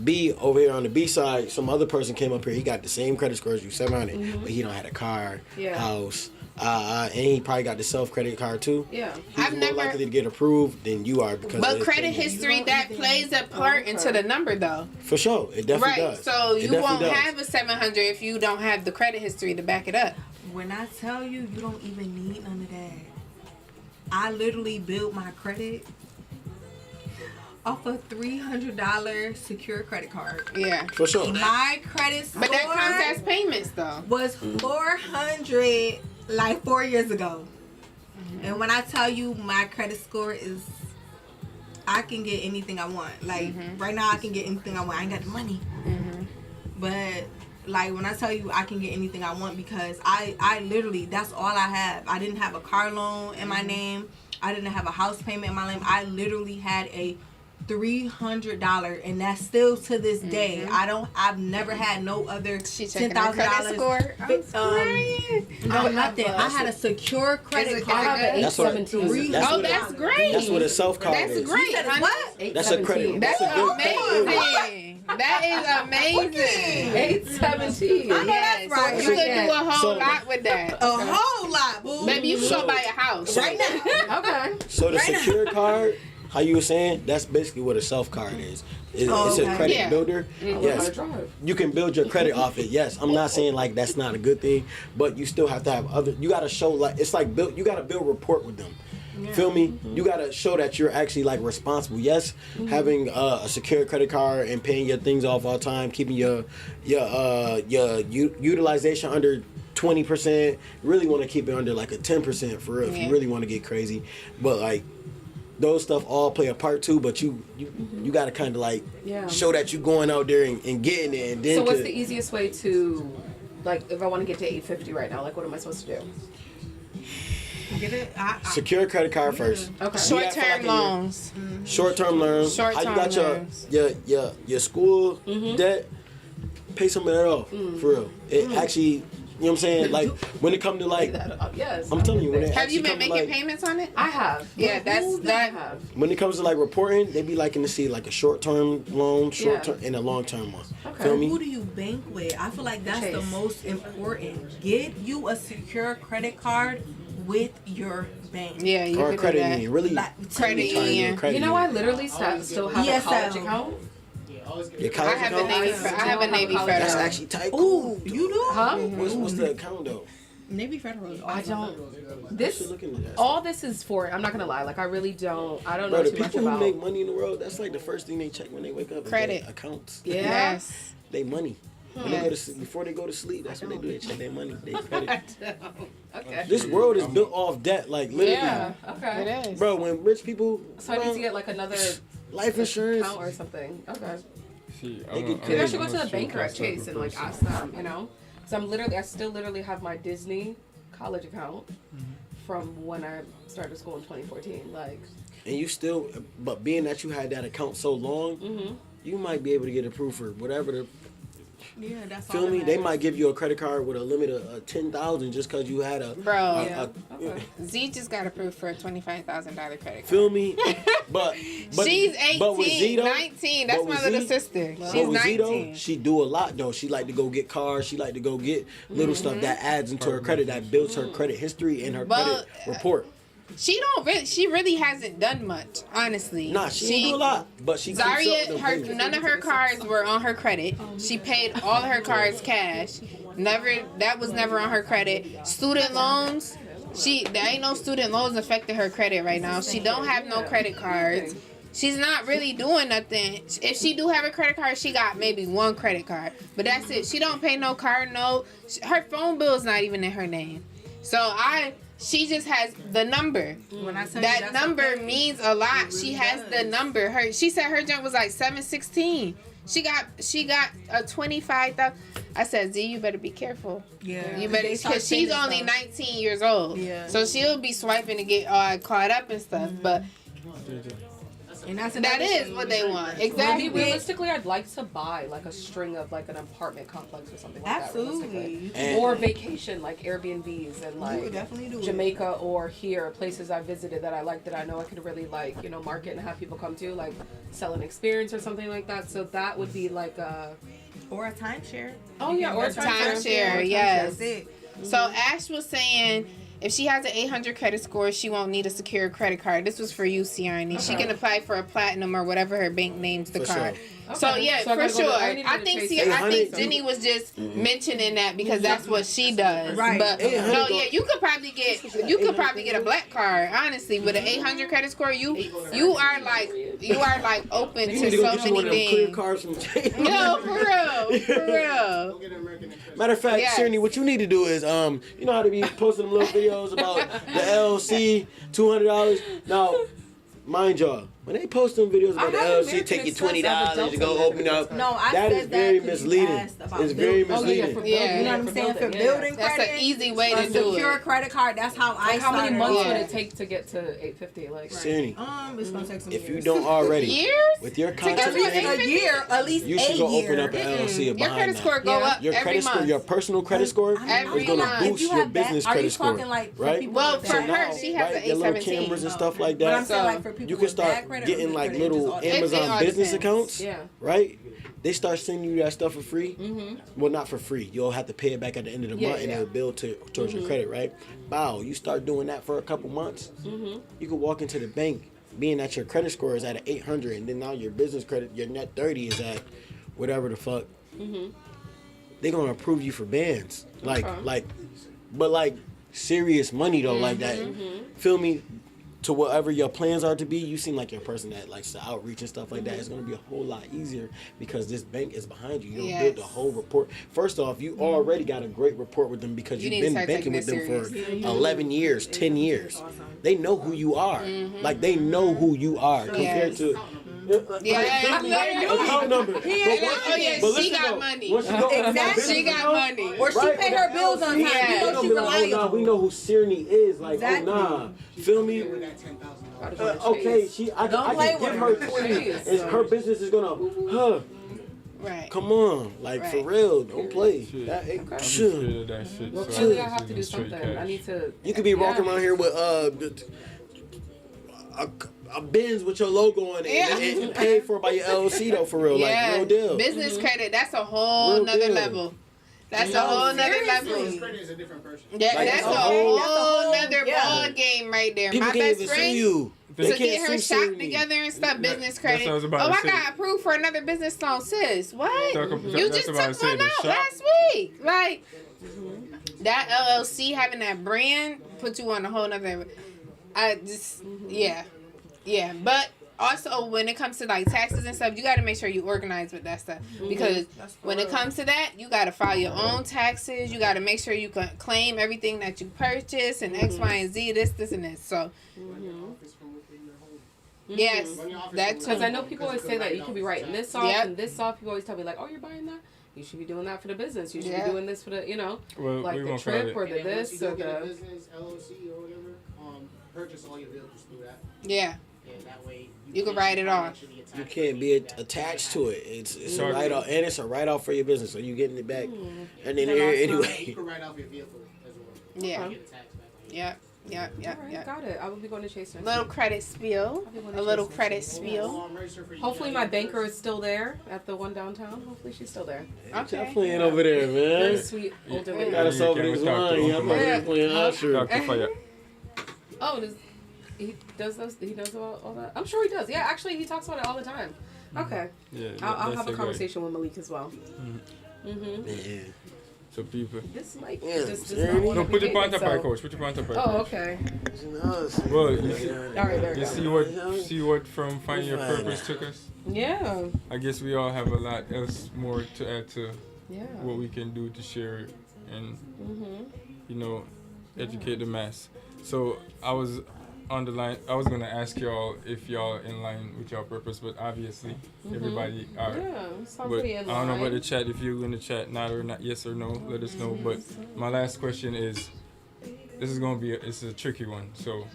B, over here on the B side, some other person came up here, he got the same credit score as you, 700, but he don't have a car, house, and he probably got the self credit card too. He's I've more never. likely to get approved than you are because. But of credit his history, that plays a part into the number, though. For sure, it definitely Right, does. so It you definitely won't does. have a 700 if you don't have the credit history to back it up. When I tell you, you don't even need none of that. I literally built my credit off a $300 secure credit card. Yeah. For sure. My credit score But that counts as payments, though. was 400 like 4 years ago. And when I tell you my credit score is, I can get anything I want. Like right now I can get anything I want. I ain't got the money. But like when I tell you I can get anything I want because I literally, that's all I have. I didn't have a car loan in my name. I didn't have a house payment in my name. I literally had a $300 and that's still to this day. I've never had no other $10,000 score. no nothing. I had a secure credit card. I have an That's what- 817. That's great. That's what a self card That's is. great. You said honey. what? That's a credit. That's That's a good credit. amazing. That is amazing. 817. I know that's right. You could do a whole So- lot with that. A whole lot, boo. Maybe you should go buy a house. right now. Okay. So the Right now. secure card, how you were saying, that's basically what a self card is. It's okay. a credit Yeah. builder. Yes, drive. you can build your credit off it. Yes, I'm not saying like that's not a good thing, but you still have to have other. You gotta show like it's like build. You gotta build rapport with them. Feel me? You gotta show that you're actually like responsible. Yes, having a secure credit card and paying your things off all the time, keeping your utilization under 20%. Really want to keep it under like a 10% for real. If you really want to get crazy, but like. Those stuff all play a part too, but you gotta kind of like show that you going out there and getting it. And then So what's the easiest way to, like, if I want to get to 850 right now, like, what am I supposed to do? Get it? secure credit card first. Okay. Short-term loans. Short-term loans. How you Short-term got loans. your school debt? Pay some of that off for real. It actually. You know what I'm saying? Like, when it comes to, like, Yes. I'm telling you, when it Have actually you been come to, making like, payments on it? I have. Yeah, that's that. when it comes to, like, reporting, they be liking to see, like, a short-term loan, short-term, and a long-term one. Okay. Feel me? Who do you bank with? I feel like that's the Chase. most important. Get you a secure credit card with your bank. Yeah, you Or a can credit do that. union. Really Like, Credit try to get a union. credit You know, I union. literally still have a ESL. college account. Your I college have a account? Navy. I have a Navy That's That's Federal. actually tight. Ooh, you do? Huh? What's the account, though? Navy Federal is I awesome. don't. This Should look into that. all this is for. I'm not gonna lie. Like I really don't. I don't Bro, know the too much people who about. make money in the world, that's like the first thing they check when they wake up. is Credit. their accounts. Yeah. Yes. They money. When they go to before they go to sleep, that's what they do. They check their money. They credit. Okay. This world is built off debt, like literally. Yeah. Okay. It is. Bro, when rich people, So I need to get like another life insurance, account or something. Okay. See, They get Maybe I crazy. should go to the banker at Chase and like ask them. You know, because I still literally have my Disney college account from when I started school in 2014. Like. and you still, but being that you had that account so long, you might be able to get approved for whatever the. Yeah, that's all Feel that me? They matters. might give you a credit card with a limit of 10,000 just because you had a. Bro, Okay. Z just got approved for a $25,000 credit card. Feel me? But She's 18, but with Z, though, 19. That's but my with little Z- sister. but She's with Z, though, 19. she do a lot though. She like to go get cars. She like to go get little stuff that adds into her credit, that builds her credit history and her Well, credit report. She really hasn't done much, honestly. Nah, she didn't do a lot, but she keeps up Zaria, with them payments. none of her cards were on her credit. She paid all of her cards cash. That was never on her credit. Student loans, there ain't no student loans affecting her credit right now. She don't have no credit cards. she's not really doing nothing. If she do have a credit card, she got maybe one credit card, but that's it. She don't pay no card note. Her phone bill is not even in her name. So she just has the number. When I tell that you that's number okay, means a lot. it really She has the does. number. She said her junk was like 716. She got a 25,000. I said, Z, you better be careful. Yeah. You better, They start because she's spending only stuff. 19 years old. Yeah. So she'll be swiping to get caught up and stuff. But And that's that is what they want. Maybe Exactly. realistically, I'd like to buy like a string of like an apartment complex or something like that. Absolutely. Realistically. Or vacation, like Airbnbs and You like would definitely do it. Jamaica or here, places I visited that I like that I know I could really like, market and have people come to, like sell an experience or something like that. So that would be like a. Or a timeshare. Oh yeah, or a Timeshare, yes. That's it. So Ash was saying if she has an 800 credit score, she won't need a secure credit card. This was for you, Ciarni. She can apply for a platinum or whatever her bank names the For card. sure. So Okay. yeah, So I for gotta go to- sure. I need to I go think to I think 800. Jenny was just mentioning that because that's what she does. Right. But 800 no, go- yeah, you could probably get a black card. Honestly, with an 800 credit score, you are like open You to need to go so get you one many of them clear things. cards from No, for real. Go get an American Express. Matter of fact, Yes. Shirley, what you need to do is, you know how to be posting them little videos about the LLC, $200. Now, mind y'all, when they post them videos about the LLC, take you $20 to go open up. No, I That said is very 'cause you misleading. asked about It's very building. misleading. Yeah. You know what I'm saying? For building That's credit, an easy way a to do secure it. credit card. That's how I Like how many started months off. would it take to get to 850? Like Shirley, It's gonna take some if you years. don't already, Years? with your get contract, to At least $850? a year, at least you a should go year. open up an LLC Your behind credit that. score go up Your every credit score, month. your personal credit score Every is gonna month. boost If you your have that, business are you credit score, talking like for right? people Well, with for bad her, credit? she has right, an your little 817. cameras and stuff like But I'm that. saying like for people You can with bad start credit, getting or like good credit, little just all It Amazon all business depends. accounts, yeah. right? They start sending you that stuff for free. Well, not for free. You'll have to pay it back at the end of the Yeah, month, and yeah. it'll build towards your credit, right? Wow, you start doing that for a couple months. You can walk into the bank, being that your credit score is at an 800, and then now your business credit, your net 30 is at whatever the fuck. They're gonna approve you for bands, but serious money though, like that. Feel me? To whatever your plans are to be, you seem like you're a person that likes to outreach and stuff like that. It's gonna be a whole lot easier because this bank is behind you. You don't build the whole report. First off, you already got a great rapport with them because You need you've to been start banking taking with them it for serious. 11 years, 10 years. They know who you are. Like they know who you are compared to. Account number. Oh yeah, But she listen got though, money. once you go on that Exactly. business She got account, money. Or she Right, pay but her the bills on time. Yeah. You know they're she gonna be like, oh, nah, reliable. we know who Sirni is. Like, Exactly. oh, nah. Feel me? With that $10,000. Okay, I play can give with her her. 20, and her business is gonna, Right. come on, like for Right. real, don't play. That ain't shit. That shit. Well, so clearly I it's have to even do straight something. I cash. need to. You could be walking around here with a Benz with your logo on it and paid for by your LLC though, for real, Yeah. like real deal. Business credit, that's a whole Real nother deal. level. That's a whole nother level. Business credit is a different person. Yeah, Like, that's that's a a whole whole- nother yeah. ball game right there. People My can't best even sue friend you. They to can't get her sue shop Sirni. together and stuff, business that's credit. what I was about Oh, to I say. got approved for another business loan, sis. What? Talk about- You that's just what I took was saying, one the out shop. last week. Like that LLC having that brand put you on a whole nother. Yeah. But also when it comes to like taxes and stuff, you got to make sure you organize with that stuff because when it comes to that, you got to file your own taxes. You got to make sure you can claim everything that you purchase and X, Y, and Z. This, and this. So. Yes, that too. Because I know people always say that you can be writing this off Yep. and this off. People always tell me like, "Oh, you're buying that? You should be doing that for the business. You should Yeah. be doing this for the, Well, like we the gonna trip call it- or And the then once this you or go get a the." business, LLC or whatever, purchase all your vehicles through that. Yeah. And that way You can write it off. You can't be attached to it. It's a write off, and it's a write off for your business, so you getting it back. And then You anyway, can write off your vehicle as well. Yeah. Get the tax back on it. Yep. All right, got it. I will be going to Chase next Little week. credit spiel. A little credit spiel. Hopefully my banker is still there at the one downtown. Hopefully she's still there. Okay. playing over there, Very man. sweet older Got lady. us over Can we this talk to line. Uncle I'm over here Mike? playing Usher. Talk to Fire. Oh, he does those? He does all that? I'm sure he does. Yeah, actually, he talks about it all the time. Okay. Yeah, I'll that's have a guy. conversation with Malik as well. Man. So people. This mic Yeah, just does Ernie. not want No, to put be your pants big, up, so- high coach. Put your pants up, high Oh, coach. okay. Well, you All right, there we You go. see what from Find Your Purpose took us? Yeah. I guess we all have a lot else more to add to Yeah. what we can do to share and, you know, educate the mass. So I was on the line. I was going to ask y'all if y'all in line with your purpose, but obviously everybody are. Yeah, sounds But pretty I in don't know about line. the chat. If you're in the chat, not or not, yes or no, let us know. But my last question is, this is going to be, it's a tricky one. So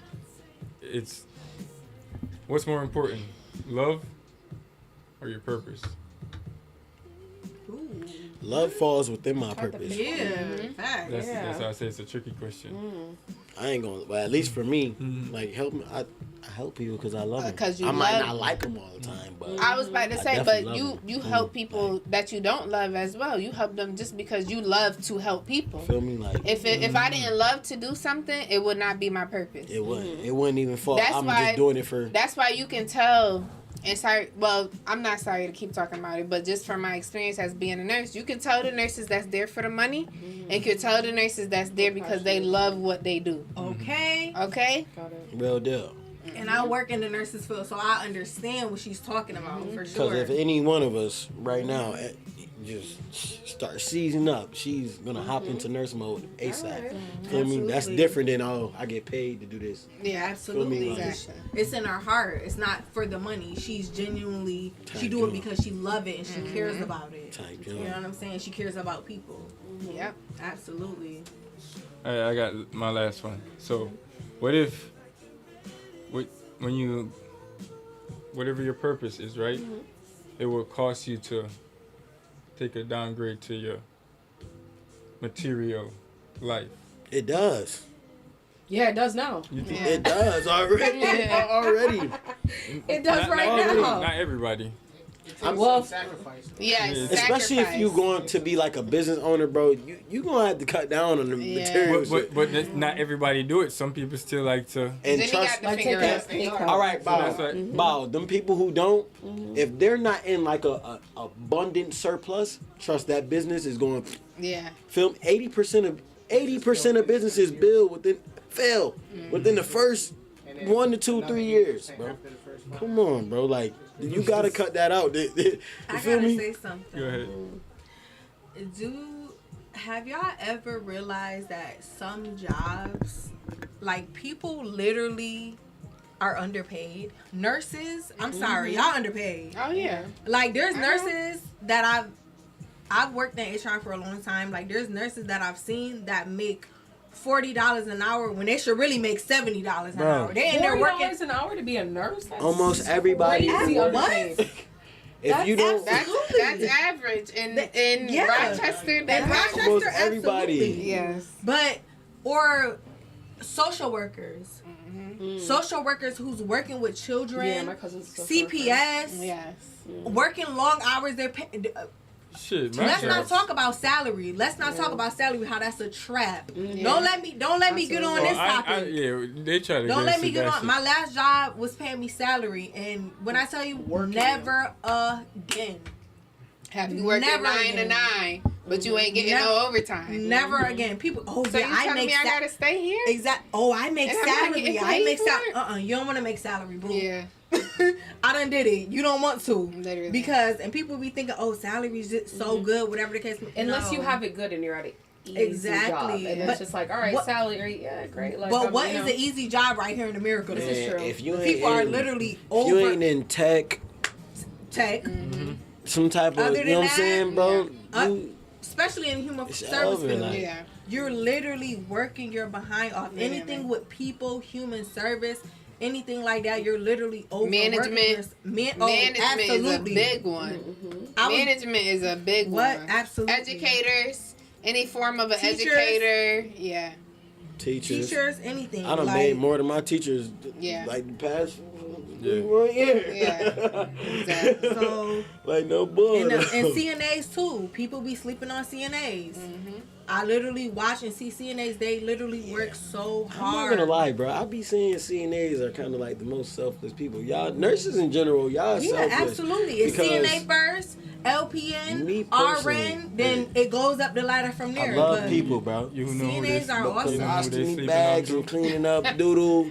it's, what's more important, love or your purpose? Love falls within my purpose. Fact. That's how I say it's a tricky question. I ain't gonna, but at least for me, like help me. I help people because I love them. 'Cause you I might love- not like them all the time, but I was about to I say, definitely but love you them. help people that you don't love as well. You help them just because you love to help people. Feel me? Like If I didn't love to do something, it would not be my purpose. it wouldn't. It wouldn't even fall. That's I'm why- just doing it for. That's why you can tell. And sorry, well, I'm not sorry to keep talking about it, but just from my experience as being a nurse, you can tell the nurses that's there for the money, and you can tell the nurses that's there because they love what they do. Okay. Okay? Got it. Real deal. And I work in the nurses field, so I understand what she's talking about for Because sure. if any one of us right now just start seizing up, she's gonna hop into nurse mode ASAP. Feel me? That's Absolutely. different than I get paid to do this. Yeah, Absolutely. Like- exactly. It's in her heart. It's not for the money. She's genuinely, she do it because she love it and she cares about it. Type, You know what I'm saying? She cares about people. Yep. Absolutely. All right, I got my last one. So, what if, when you, whatever your purpose is, right? It will cost you to take a downgrade to your material life. It does. Yeah, it does now. You think It does already. Already. It does not, right not now. Not everybody. Well, Sacrifice. Yes. Especially if you going to be like a business owner, bro. You gonna have to cut down on the Yeah. materials. But not everybody do it. Some people still like to. And Then you trust. got to figure out. All right, that's Bow. right. Bow. Them people who don't, if they're not in like a abundant surplus, trust that business is going. Yeah. Film 80% of businesses fail within the first 1 to 2, 3 years, bro. Come on, bro. Like you gotta cut that out. You I feel gotta me? say something. Go ahead. Have y'all ever realized that some jobs, like people literally are underpaid? Nurses, I'm sorry, y'all underpaid. Oh yeah. Like there's nurses that I've worked in HR for a long time. Like there's nurses that I've seen that make $40 an hour when they should really make $70 an Bro. hour. They in there working. $40 an hour to be a nurse? That's Almost everybody. crazy What? underpaid. If you don't, That's average in Yeah. Rochester. That's In Rochester, almost everybody. absolutely. Yes. But or social workers. Social workers who's working with children. Yeah, my cousin's a social worker. CPS. Yes. Working long hours. They're Shit, let's my not jobs- talk about salary. Let's not talk about salary. How that's a trap. Don't let me get on this topic. yeah, they try to. Don't get let us me to get that on. shit. My last job was paying me salary, and when I tell you, never again. Have you worked Never 9 to again. 9, but you ain't getting no overtime? Never again. People. Oh So yeah, you I telling make. me I gotta stay here? Exact. Oh, I make And I'm not salary. getting I paid make for salary. it? You don't want to make salary, boo. Yeah. I done did it. You don't want to. Literally. Because and people be thinking, oh, salary's just so good, whatever the case. Unless you No. have it good and you're at an easy Exactly. job. And But it's just like, all right, what- salary, yeah, great. Like, But what you is know. an easy job right here in America? This is true. If you ain't People are in- literally if you over ain't in tech, tech, some type of, Other you know than what I'm saying, bro? You, especially in human It's service over, field. like- Yeah. You're literally working your behind off. Literally. Anything with people, human service, anything like that, you're literally over Management. Management absolutely. is a big one. Management is a big What? one. Absolutely. Educators, any form of an Teachers. educator. Yeah. teachers. Teachers, anything. I done like, made more than my teachers. Yeah. Like the past We weren't here. Yeah. Exactly. So Like no bull. and CNAs too. People be sleeping on CNAs. I literally watch and see CNAs. They literally work so I'm not hard. gonna lie, bro. I be saying CNAs are kind of like the most selfless people. Y'all nurses in general, y'all Yeah, selfless. absolutely. It's Because CNA first, Me LPN, personally, RN, then it goes up the ladder from there. I love but people, bro. You know who they CNAs are awesome. Ostomy bags and cleaning up doodle.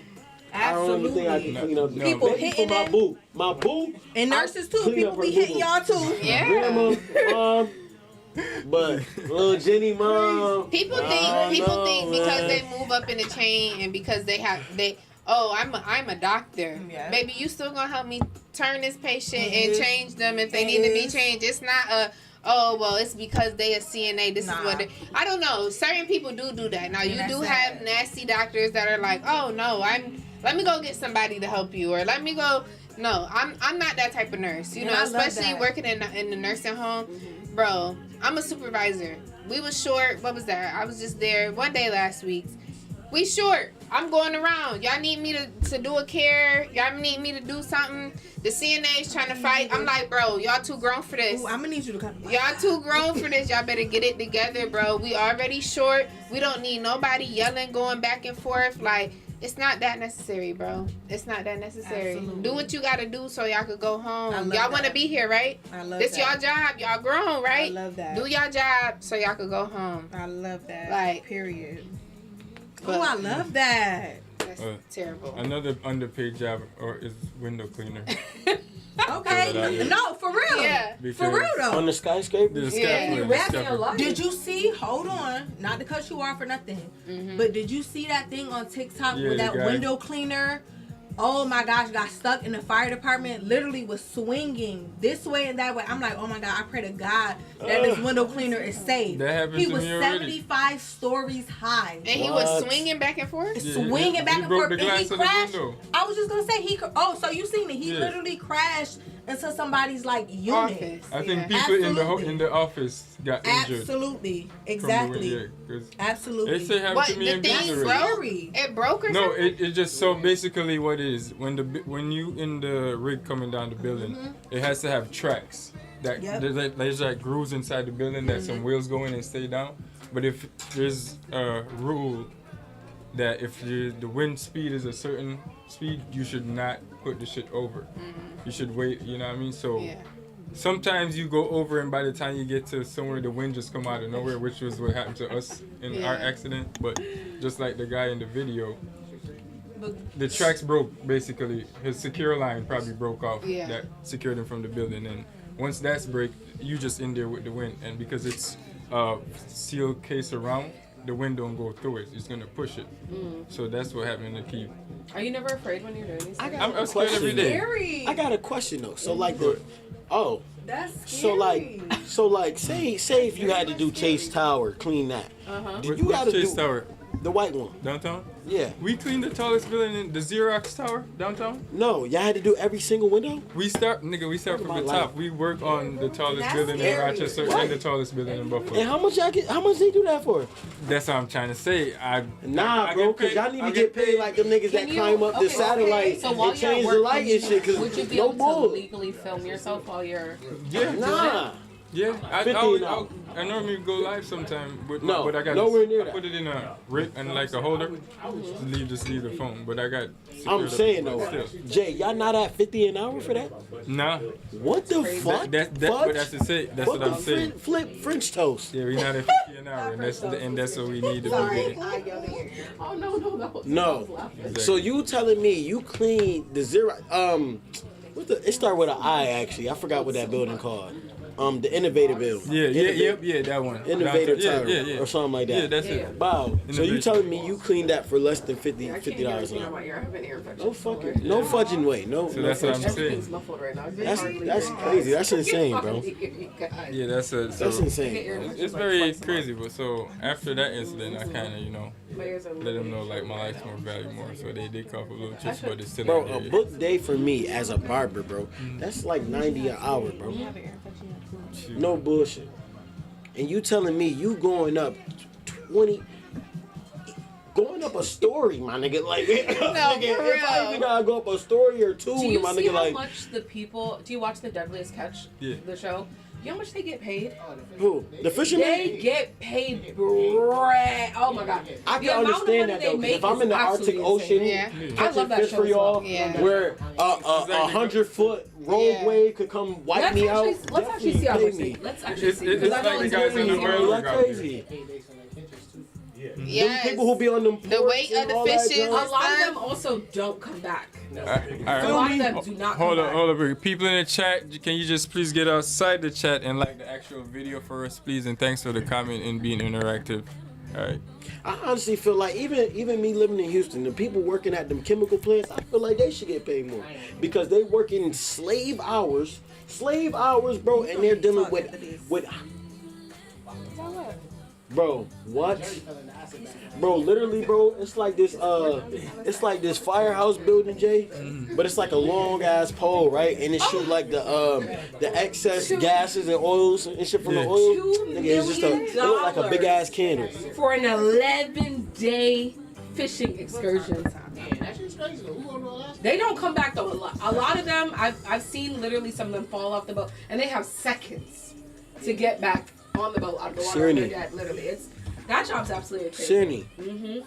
I don't even think I can clean up People maybe hitting for my it. boot. My boot. And nurses too. Clean People up be her hitting boo-boo. y'all too. Yeah. Grandma, mom, but little Jenny mom. People I think don't know, because man. they move up in the chain and because I'm a doctor. Yeah. Baby, you still gonna help me turn this patient and change them if they need to be changed. It's not it's because they a CNA. This is what I don't know. Certain people do that. Now you do have nasty doctors that are like, oh no, let me go get somebody to help you, or let me go. No, I'm not that type of nurse. You And know, I love especially that. working in the nursing home, bro. I'm a supervisor. We was short. What was that? I was just there one day last week. We short. I'm going around. Y'all need me to do a care. Y'all need me to do something. The CNA's trying to fight. I'm like, bro, y'all too grown for this. Ooh, I'm gonna need you to come. Y'all too grown for this. Y'all better get it together, bro. We already short. We don't need nobody yelling, going back and forth. Like, it's not that necessary, bro. It's not that necessary. Absolutely. Do what you gotta do so y'all could go I home. love Y'all want to that. be here, right? I love This that. y'all job. Y'all grown, right? I love that. Do y'all job so y'all could go home. I love that. Like, period. but- Oh, I love that. That's terrible. Another underpaid job is window cleaner. Okay. No, for real. Yeah. For real though. On the skyscraper? The Yeah. scaffolding, You the rapping a scaffolding. lot. Did you see? Hold on, not to cut you off or nothing, but did you see that thing on TikTok Yeah, where the that guy- window cleaner? Oh my gosh, got stuck in the fire department. Literally was swinging this way and that way. I'm like, oh my god, I pray to God that this window cleaner is safe. That happened He to was me already. 75 stories high. And he What? was swinging back and forth. Yeah, Swinging back he and broke forth, the and he glass of the crashed. window. I was just gonna say so you seen it? He Yeah. literally crashed into somebody's like unit. Office. I think Yeah. people Absolutely. in the office got injured. Absolutely, from the exactly, wind, yeah, 'cause absolutely. They say happened What, to me the in thing Gatorade. broke? Scary. It broke or No, something? it just so basically what it is when you in the rig coming down the building, it has to have tracks that Yep. there's like grooves inside the building that some wheels go in and stay down. But if there's a rule that if the wind speed is a certain speed, you should not put the shit over. You should wait. You know what I mean? So. Yeah. Sometimes you go over, and by the time you get to somewhere, the wind just come out of nowhere, which was what happened to us in our Yeah. accident. But just like the guy in the video, But the tracks broke. Basically, his secure line probably broke off Yeah. that secured him from the building. And once that's break, you just in there with the wind. And because it's sealed case around, the wind don't go through it. It's gonna push it. So that's what happened to Keith. Are you never afraid when you're doing these things? I'm scared every day. scary. I got a question though. So like That's so like say if you had to do Chase Tower, clean that. Did you Which gotta Chase do Tower? the white one? Downtown? Yeah. We cleaned the tallest building in the Xerox Tower downtown. No, y'all had to do every single window? We start from My the life. top. We work on the tallest That's building in scary. Rochester What? and the tallest building in Buffalo. And how much they do that for? That's what I'm trying to say. Nah, I bro, get cause paid- y'all need I to get paid like them niggas that Can you- climb up the okay, satellite so while and you're at change work, the light and shit. Cause would you be no able to bull. legally film yourself while you're? Yeah, Nah. yeah. 50 now. I normally go live sometime, but No, but I got nowhere near I that. put it in a rig and like a holder. Just leave the phone. But I got. I'm secured saying up, though, but still. Jay, y'all not at 50 an hour for that? Nah. What the fuck? But that's to say. That's what What I'm the saying. flip French toast? Yeah, we not at 50 an hour, and that's what we need to be getting. Oh no. No. So you telling me you clean the zero? It start with an I actually. I forgot what that building called. The Innovator building. Yeah, that one. Innovator Downtown. Tower Yeah. or something like that. Yeah, that's it. Wow. So you Innovation. telling me you cleaned that for less than $50 an hour? No fucking, no fudging way. No. So no that's what I'm fudging. saying. Everything's muffled right now. That's crazy. That's insane, bro. Yeah, that's a. So That's insane. It's very crazy, but so after that incident, I kind of, let them know like my life's more valuable, so they did cough a little chips, but it's still Bro, out a there. book day for me as a barber, bro. That's like 90 an hour, bro. Shoot. No bullshit. And you telling me you going up 20 going up a story, my nigga. Like, nigga, for if I real. even gotta go up a story or two, Do you my see nigga, how like, much the people? Do you watch the Deadliest Catch? Yeah. The show. You know how much they get paid? who? The fisherman? They get paid bread. Oh my god. I The can amount of understand money that they though, 'cause make if I'm is in the Arctic absolutely Ocean, insane. Yeah. I catching love that fish show for as y'all, well. Yeah. where a 100-foot roadway could come wipe me out. Let's actually see how pay much me. they. Let's actually It's see. 'cause I know like the it's guys in the crazy. world Like out crazy. Them Yes. people who be on them The weight ports of the and all that fishes. A junk. lot of them also don't come back. All A right. lot of them do not come Hold back. on, hold on. People in the chat, can you just please get outside the chat and like the actual video for us, please? And thanks for the comment and being interactive. All right. I honestly feel like even me living in Houston, the people working at them chemical plants, I feel like they should get paid more because they working slave hours, bro, and they're dealing with. Bro, what? Bro, literally, bro, it's like this firehouse building, Jay, but it's like a long ass pole, right? And it shoot like the excess gases and oils and shit from the oil. Nigga, it's just it look like a big ass candle. For an 11-day fishing excursion. They don't come back though. A lot of them, I've seen literally some of them fall off the boat, and they have seconds to get back on the boat out of the water. Seriously. Literally, that job's absolutely crazy. Sirni,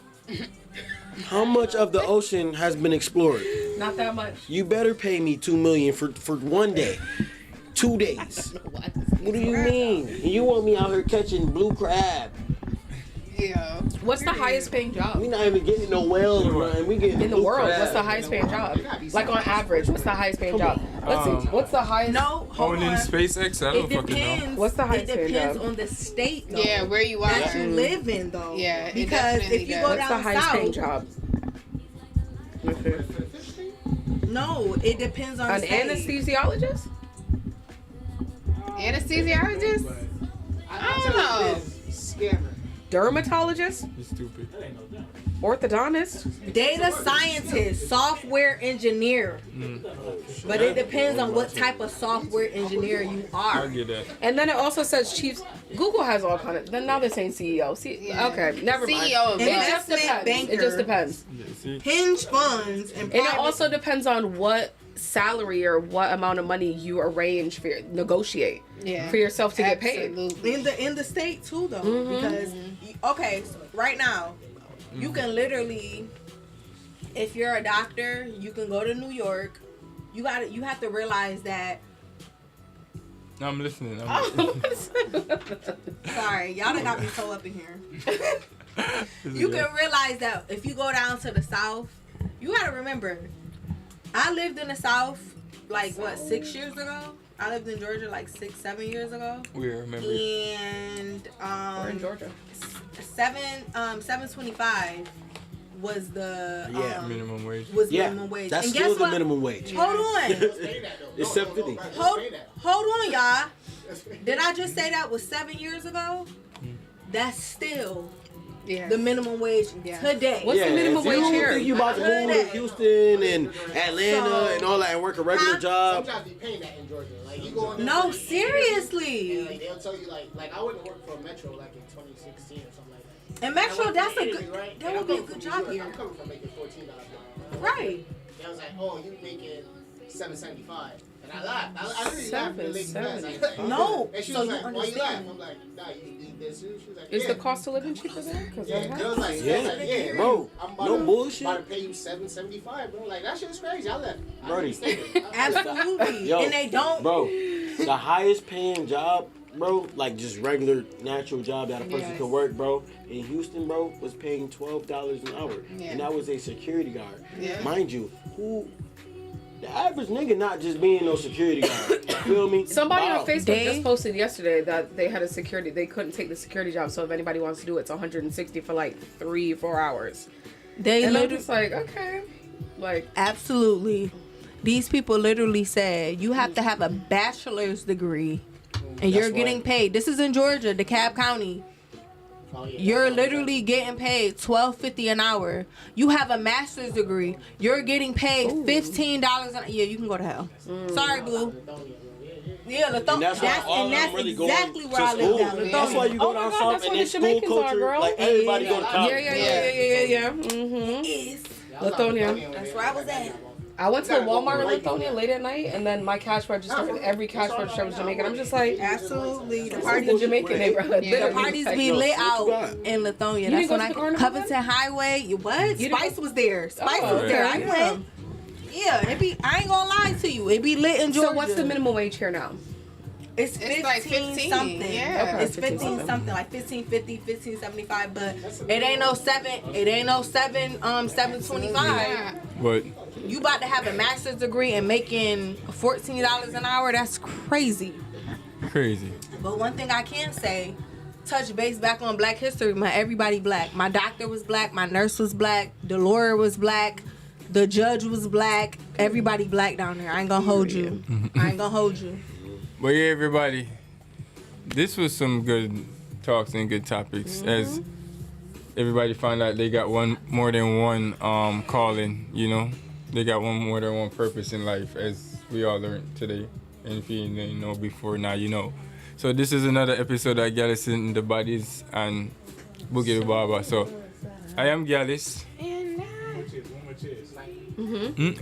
how much of the ocean has been explored? Not that much. You better pay me $2 million for 1 day, 2 days. What do you mean? You want me out here catching blue crab? Yeah. What's the highest paying job We not even getting no whales or nothing. We getting in the blue world? crab. What's the highest paying job? Like on average, what's the highest paying job? Let's see. What's the highest? No, hold Owning on. SpaceX, I It don't fucking know. depends. What's the highest It paying depends job? on the state, though. Yeah, where you are. that you live in, though. Yeah, it because definitely if you does. go What's the down highest paying south, job? no, it depends on An the state. anesthesiologist? Anesthesiologist? I don't know. Scammer. Dermatologist? You're stupid. Orthodontist? Data scientist, software engineer. But it depends on what type of software engineer you I are. get that. And then it also says chiefs. Google has all kind of. Then now they're saying CEO. Okay, never mind. CEO of It what? just depends. Banker. It just depends. Yeah, see? Hinge funds and And it private- also depends on what salary or what amount of money you arrange for negotiate for yourself to get paid. Absolutely. in the state too, though. Because okay, so right now, you can literally, if you're a doctor, you can go to New York. You have to realize that. No, I'm listening. Sorry, y'all done got me so up in here. You can realize that if you go down to the South, you gotta remember, I lived in the South like 6 years ago. I lived in Georgia like 6-7 years ago. We remember. And We're in Georgia. $7.25 was the Minimum wage. minimum wage. That's and still guess the what? minimum wage. Hold on. It's $7.50. Hold on, y'all. Did I just say that was 7 years ago? That's still the minimum wage today. What's the minimum wage If you here? think you about to move to Houston and Atlanta and all that and work a regular job, Sometimes they paying that in Georgia. Like you go in there No, for- seriously. And, like, they'll tell you like I went to work for Metro like in 2016 or something like that. And Metro, I went that's to a Italy, good. right? That And would I'm be a coming good from job New York. here. I'm coming from making $14 an hour. Right. They was like, oh, you making $7.75. And I laughed. I really laughed when the lady said that. Like, No, and she so was you like, why you understand. laugh? I'm like, nah, you need this. She was like, Is yeah. the cost of living cheaper there? Yeah, and I was like, yeah, bro, I'm about no to, bullshit. About to pay you $7.75, bro. Like that shit is crazy. I left. Brody. Absolutely. Yo, And they don't. bro, the highest paying job, bro, like just regular natural job that a person could work, bro, in Houston, bro, was paying $12 an hour. Yeah. And that was a security guard. Yeah. Mind you, the average nigga not just being no security guard. You feel me? Somebody Wow. on Facebook just posted yesterday that they had they couldn't take the security job, so if anybody wants to do it, it's $160 for like 3-4 hours. They And I'm literally. just like, okay. Like, Absolutely. These people literally said you have to have a bachelor's degree and you're That's getting right. paid. This is in Georgia, DeKalb County. You're literally getting paid $12.50 an hour. You have a master's degree. You're getting paid $15 an hour. Yeah, you can go to hell. Sorry, boo. Yeah, And that's why all of them really going exactly to where I live school. down. That's why you go down south and it's school culture. Like everybody go to college. Yeah. Mm-hmm. Lithonia. That's where I was at. I went to Walmart in Lithonia late at night, and then my cash register, every cash register was Jamaican. I'm just like, absolutely. The this is party the Jamaican neighborhood. Yeah, the parties be lit out in Lithonia. You That's didn't when go I to the carnival Covington Highway. You what? You Spice was there. Spice Oh, was there. I okay. went. Yeah, it be. I ain't gonna lie to you. It be lit in Georgia. So what's the minimum wage here now? It's 15, like 15, something. yeah. It's 15 something, like 15.50, 15.75, but it ain't no 725. But You about to have a master's degree and making $14 an hour? That's crazy. crazy. But one thing I can say, touch base back on Black History Month. Everybody black. My doctor was black. My nurse was black. The lawyer was black. The judge was black. Everybody black down there. I ain't gonna hold you. I ain't gonna hold you. But yeah, everybody, this was some good talks and good topics. As everybody found out, they got more than one calling. You know, they got more than one purpose in life, as we all learned today. And if you didn't know before, now you know. So this is another episode of Gyalis and the Baddies and Boogie the Barber. So I am Gyalis. And One more cheers.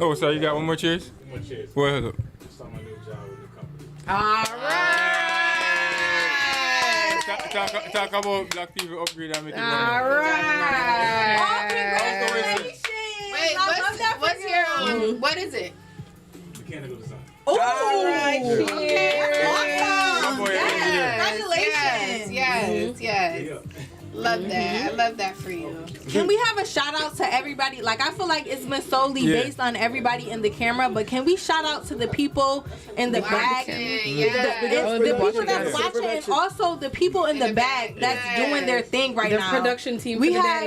Oh, so you got one more cheers? One more cheers. Well, Start my new job with the company. all right. talk about black people upgrade and make it All better. right. Congratulations. Wait, I love that for what's you. your what is it? Mechanical design. Ooh. All right. Awesome. My boy, Yes. engineer. Congratulations. Yes. Love that. I love that for you. Can we have a shout out to everybody? Like, I feel like it's been solely based on everybody in the camera, but can we shout out to the people in the back? Yeah. The people that's watching, and also the people in the back that's doing their thing right The now. production team We for the have,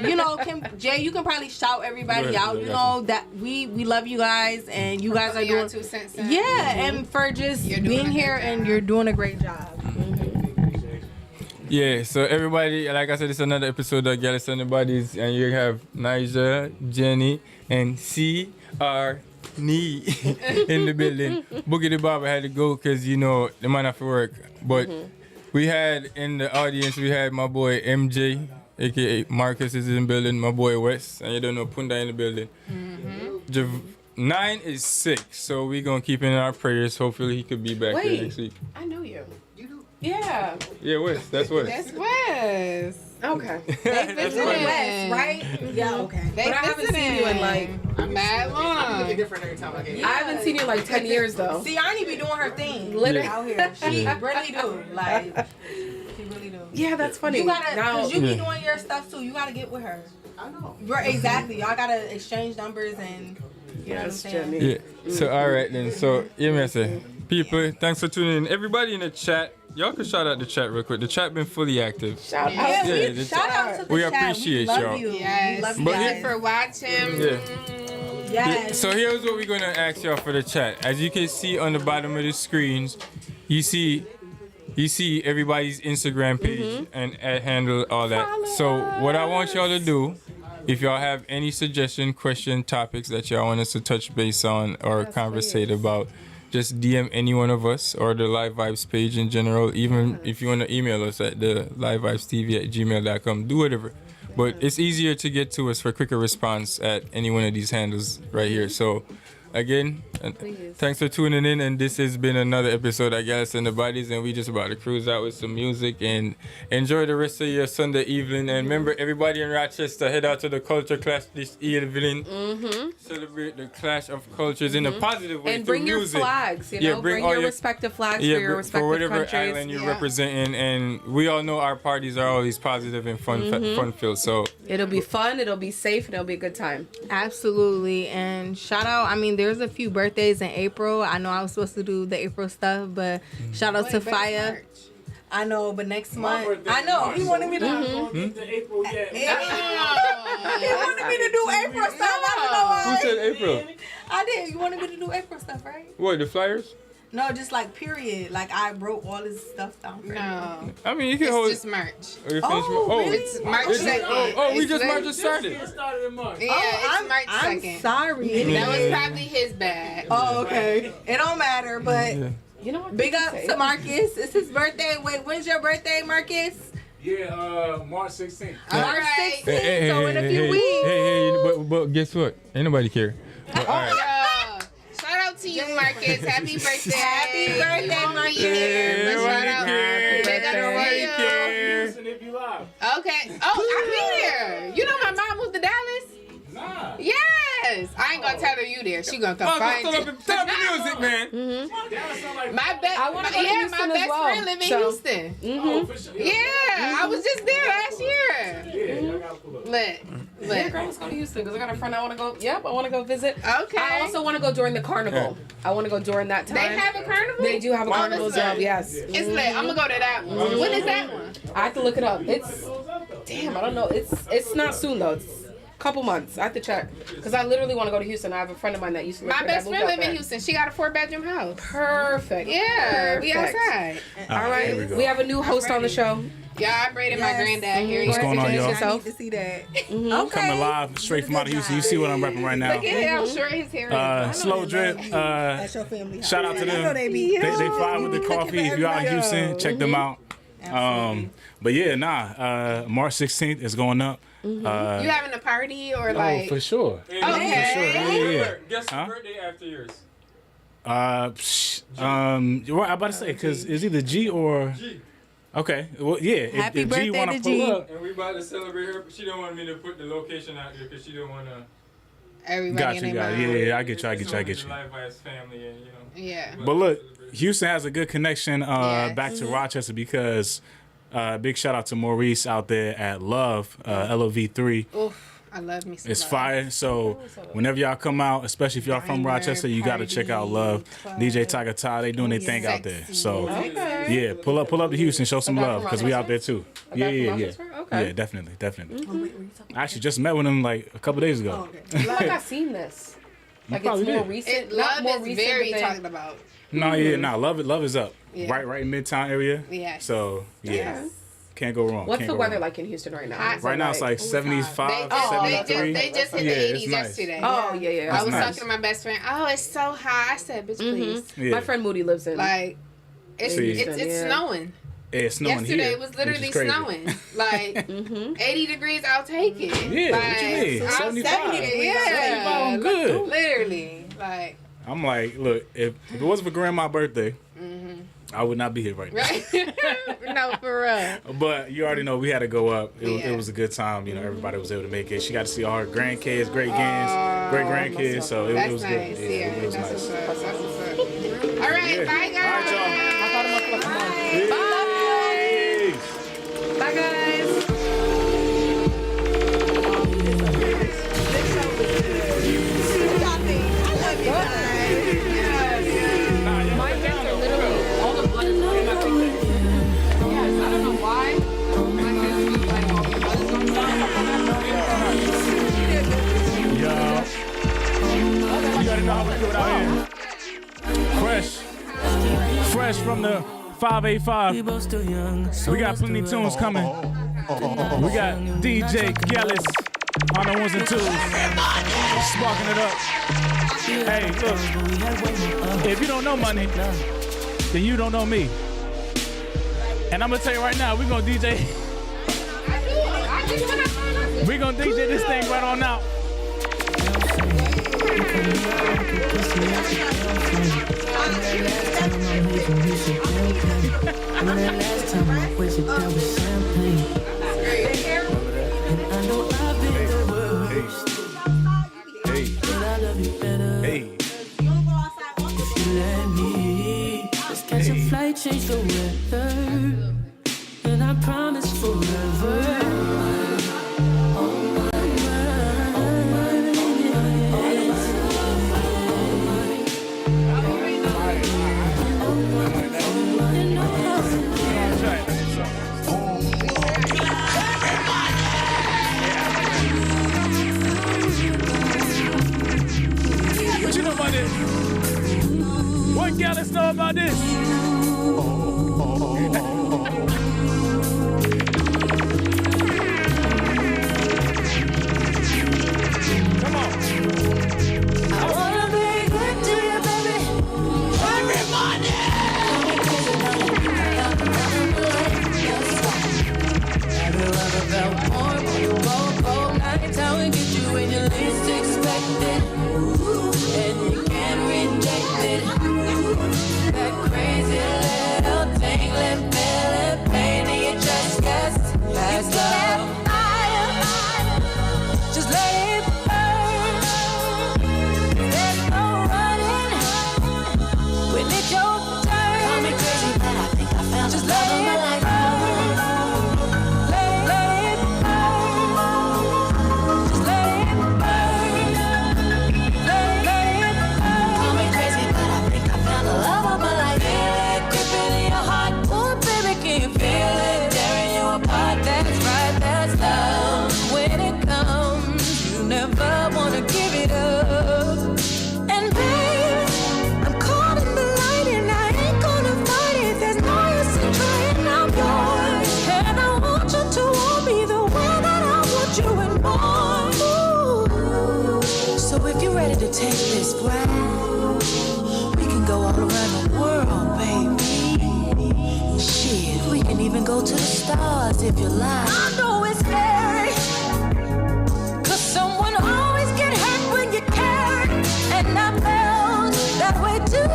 day. you know, Jay, you can probably shout everybody out. You know that we love you guys, and you guys are doing 2 cents. in. and for just You're doing being a here good and job. you're doing a great job. Yeah, so everybody, like I said, it's another episode of Gyalis and the Baddies, and you have Nigel, Jenny, and C.R. Nee in the building. Boogie the Barber had to go because, you know, the man have to work. But we had in the audience, we had my boy MJ, a.k.a. Marcus is in the building, my boy Wes, and you don't know, Punda in the building. 9 is sick, so we're going to keep in our prayers. Hopefully he could be back here next week. I know you. Yeah. Yeah, Wes, that's Wes. That's Wes. Okay. They visited West, right? Yeah, okay. They But I haven't seen you in like. mad long. different every time I get I haven't seen you in like 10 years though. See, Arnie be doing her thing Literally. out here. She really do. Like, she really do. Yeah, that's funny. You gotta, Now, cause you be doing your stuff too. You gotta get with her. I know. Right, exactly. Y'all gotta exchange numbers and. You know what I'm yes, saying? Jenny. Yeah. So all right then. So yeah, me I say, people, thanks for tuning in. Everybody in the chat, y'all can shout out the chat real quick. The chat been fully active. Shout Yeah, out. Yeah, we, shout out to the we chat. appreciate we love y'all. You. Yes. We love you But guys. Thank you for watching. Yeah. Yes. So here's what we're gonna ask y'all for the chat. As you can see on the bottom of the screens, you see everybody's Instagram page and at handle, all that. So what I want y'all to do, if y'all have any suggestion, question, topics that y'all want us to touch base on or conversate about, just DM any one of us or the Livevybz page in general. Even if you want to email us at the livevybztv@gmail.com, do whatever. But it's easier to get to us for quicker response at any one of these handles right here. So again, thanks for tuning in, and this has been another episode of Gyalis and the Baddies, and we just about to cruise out with some music and enjoy the rest of your Sunday evening. And remember, everybody in Rochester, head out to the Culture Clash this evening. Celebrate the clash of cultures in a positive way And through bring your music. flags, you Yeah, know, bring bring all your your- respective flags Yeah, for your for respective whatever countries. island you're representing, and we all know our parties are always positive and fun filled. So It'll be fun, it'll be safe, and it'll be a good time. Absolutely. And shout out, I mean, there's a few birthdays in April. I know I was supposed to do the April stuff, but shout out to Fire. I know, but next month. I know. He wanted me to. April yet. He wanted me to do April stuff. I don't know why. who said April? I did. You wanted me to do April stuff, right? What, the flyers? No, just like period. Like I wrote all this stuff down. For No. I mean, you can It's hold. just March. You finished really? It's March It's- 2nd. we It's just lit- March just started. It started in March. Yeah, it's March 2nd. I'm sorry. That was probably his bad. Oh, okay. It don't matter, but You know what? Big up to Marcus. It's his birthday. Wait, when's your birthday, Marcus? It's his birthday. Wait, when's your birthday, Marcus? Yeah, March 16th. March 16th. Hey, So in a few weeks. but guess what? Ain't nobody care. But, all right. Shout out to you, Marcus. Happy birthday. Happy birthday, Marcus. Shout out. Big up to Nobody you. cares. If you live. Okay. Oh, I'm here. You know my mom moved to Dallas? Nah. Yes. I ain't gonna tell her you there. She gonna come find you. Tell the music, man. Dallas sound like My best, I wanna go to my Houston as best well, friend live in so- Houston. Oh, for sure. Yeah, I was just there last year. Yeah, I gotta pull up. Lit. Yeah, girl, let's go to Houston because I got a friend I want to go. Yep, I want to go visit. Okay. I also want to go during the carnival. I want to go during that time. They have a carnival? They do have a carnival as well. lit. Yes. It's lit. I'm gonna go to that one. When is that one? I have to look it up. It's damn. I don't know. It's not soon though. It's a couple months. I have to check because I literally want to go to Houston. I have a friend of mine that used to live My there, that best moved friend out live in there. Houston. She got a 4-bedroom house. Perfect. Yeah, we Perfect. outside. All right. We have a new host on the show. Yeah, I braided my granddad here. What's going on, y'all? I need to see that. Coming live straight from out of Houston. You see what I'm repping right now. Look at how short his hair is. Slow drip. That's your family. Shout out to I know them. they be. They fly with the coffee. If you're out in Houston, check them out. But yeah, March 16th is going up. You having a party or like? Oh, for sure. Okay. For sure. Yeah. Guess your birthday after yours. Well, I'm about to say because it's either G or G. Okay. Well, yeah. Happy if G birthday wanna to pull G. up, And we about to celebrate her. She don't want me to put the location out there because she don't want to. Everybody in their got mind. you. Yeah, I get you. The Livevybz family and Yeah. But look, Houston has a good connection back to Rochester because big shout out to Maurice out there at Love, LOV3. Oof, I love me some It's love. fire. So whenever y'all come out, especially if y'all from Rochester, you got to check out Love. DJ Tiger Ty, they doing their thing out there. So yeah, pull up to Houston, show some love because we out there too. Yeah. Okay. Yeah, definitely. I actually just met with him like a couple days ago. I feel like I've seen this. Like it's probably more did. recent. Love Not more is recent, very but then- talked about. Love is up. Yeah. Right in Midtown area. Yes. So yeah. Can't go wrong. What's Can't the go weather wrong. like in Houston right now? Hot. Right now it's like 75, 73. They just hit Yeah, the it's 80s nice. yesterday. Oh yeah. I was nice. talking to my best friend. Oh, it's so hot. I said, bitch, please. Yeah. My friend Moody lives in. Like, it's Yeah. snowing. Yeah, it's snowing Yesterday here, it was which literally is crazy. snowing. Like 80 degrees, I'll take it. Yeah, like, what you mean? I'll 75. take it. 75, I'm Yeah. good. Literally. Like, I'm like, look, if it wasn't for grandma's birthday, I would not be here right now. right? No, for real. But you already know we had to go up. It Yeah. was a good time. You know, everybody was able to make it. She got to see all her grandkids, great grandkids. So it That's was nice. good. Yeah, it was that's nice. what's up. That's what's up. All right, Yeah. bye, guys. All right, y'all. I thought it must have come on. Peace. Bye guys. My hands are literally all the blood is in my fingers. Yes, I don't know why. My hands look like all the blood is on Yo. You already know how we do it out here. Fresh from the 585. We got plenty tunes coming. We got DJ Gyalis on the ones and twos, sparking it up. Hey, look, if you don't know Money, then you don't know me. And I'm gonna tell you right now, we're gonna DJ. We're gonna DJ this thing right on out. Last time I wasted that was champagne. And I know I've been the worst, but I love you better if you let me. Let's catch a flight, change the weather, and I promise forever. What you know about this? What Gyalis know about this? Come on. I wanna be good to you, baby. Every morning. to take this ground. We can go all around the world, baby. Shit, we can even go to the stars if you like. I know it's scary, 'cause someone always get hurt when you care. And I felt that way too.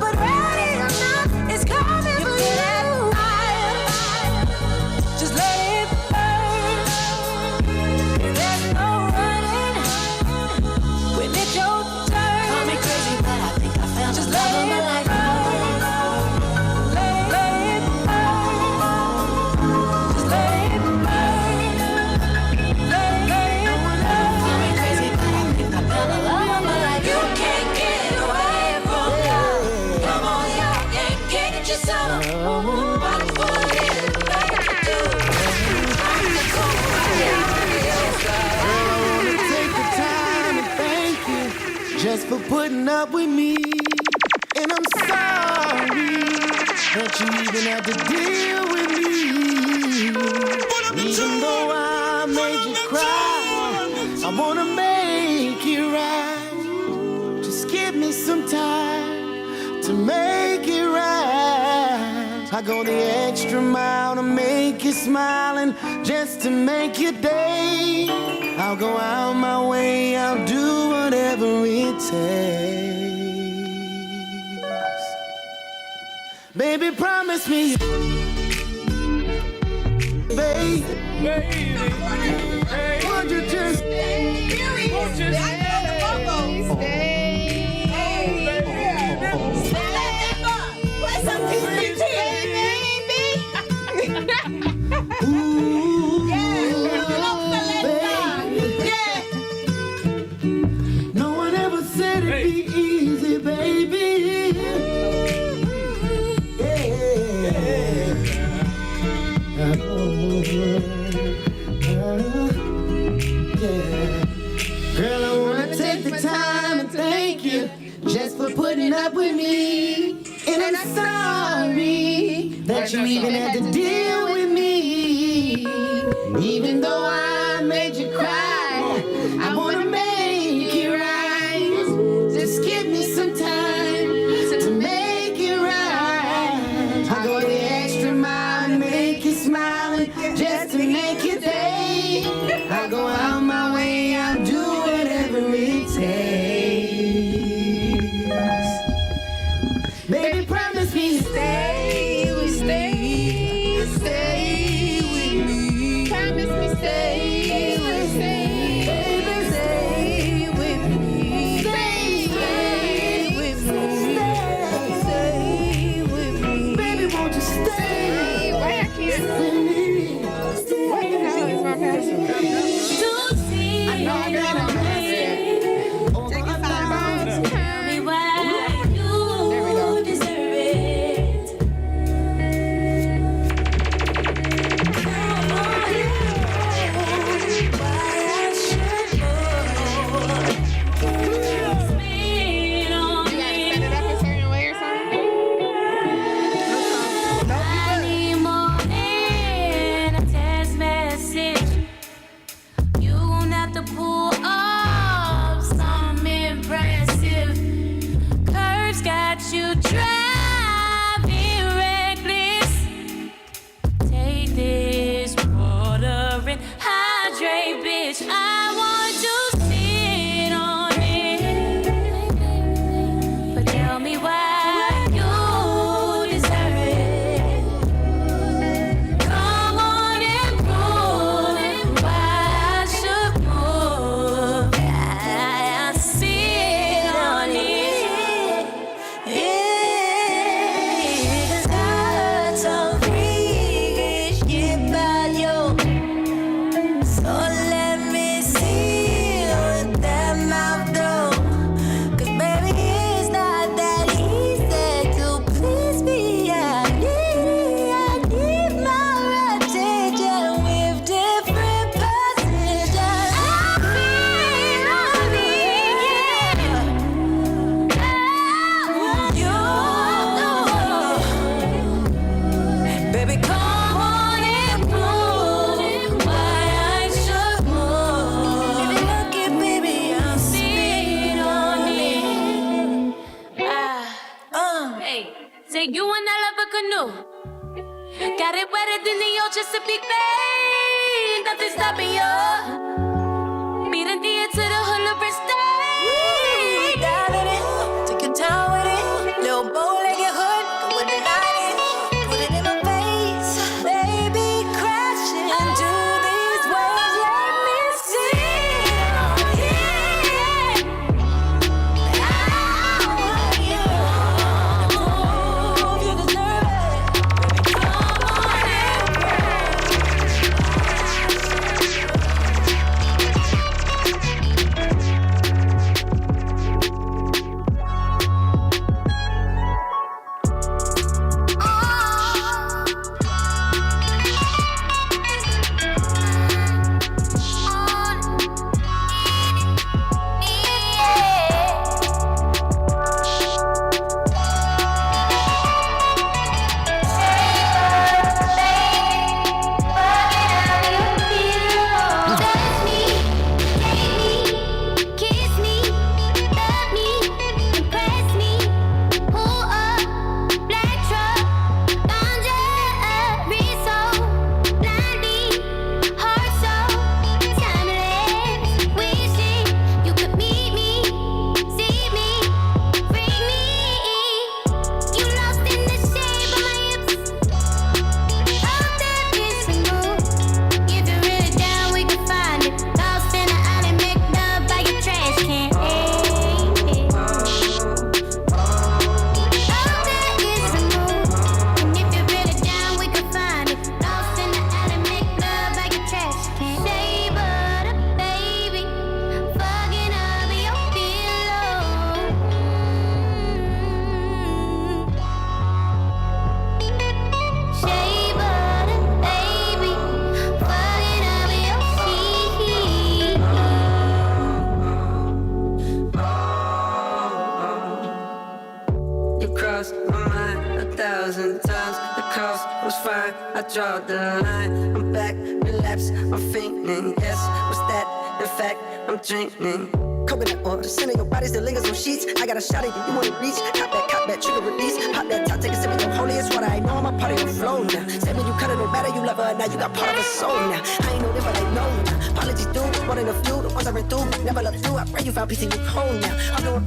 But ready or not, it's coming for you. Just let it burn. There's no running when it's your turn. Call me crazy, but I think I found just love of my life. Let it burn. Just let it burn. Let it burn. Call me crazy, but I think I found the love of my life. You can't get away from love. Come on, y'all, get yourself. Watch for it, like you do. Take the time and thank you just for putting up with me. And I'm sorry that you even had to deal with me. Even though I made you cry, I wanna make it right. Just give me some time to make it right. I go the extra mile to make you smile and just to make your day. I'll go out my way, I'll do whatever it takes. Baby, promise me, baby, would you just No one ever said it'd be easy, baby. Girl, I wanna take the time and thank you just for putting up with me. And I'm sorry that you even had to deal with me. Even though I made you cry, I wanna make it right. Just give me some time to make it right. I go the extra mile and make you smile and just to make your day. I go out my way, I'll do whatever it takes. Baby, promise me you stay with me. Promise me stay with me. Baby, stay with me. Stay with me. Stay with me. Baby, won't you stay? Why I can't? What the hell is my passion? I know I got a passion. Take your time. Tell me why you deserve it. Take you in that love a canoe. Got it wetter than the ocean, a big bang. Nothing stopping you. Beating the to the hula stay. Dive in it, take your time with it. Little bow-legged hood, go with the light. Put it in my face, baby, crashing into these waves. Let me see it all here. I want you. Prove you deserve it. Come on and I draw the line. I'm back, relapse, I'm fainting. Yes, what's that? In fact, I'm dreaming. Coconut oil, the scent of your body still lingers on sheets. I got a shot at you, you wanna reach. Cop that, trigger release. Pop that top, take a sip of your holiest water. I know I'm a part of your flow now. Say when you cut it, no matter, you love her, now you got part of her soul now. I ain't know them, but I know now. Apologies due, more than a few. The ones I ran through, never loved you. I pray you found peace in your home now. I'm doing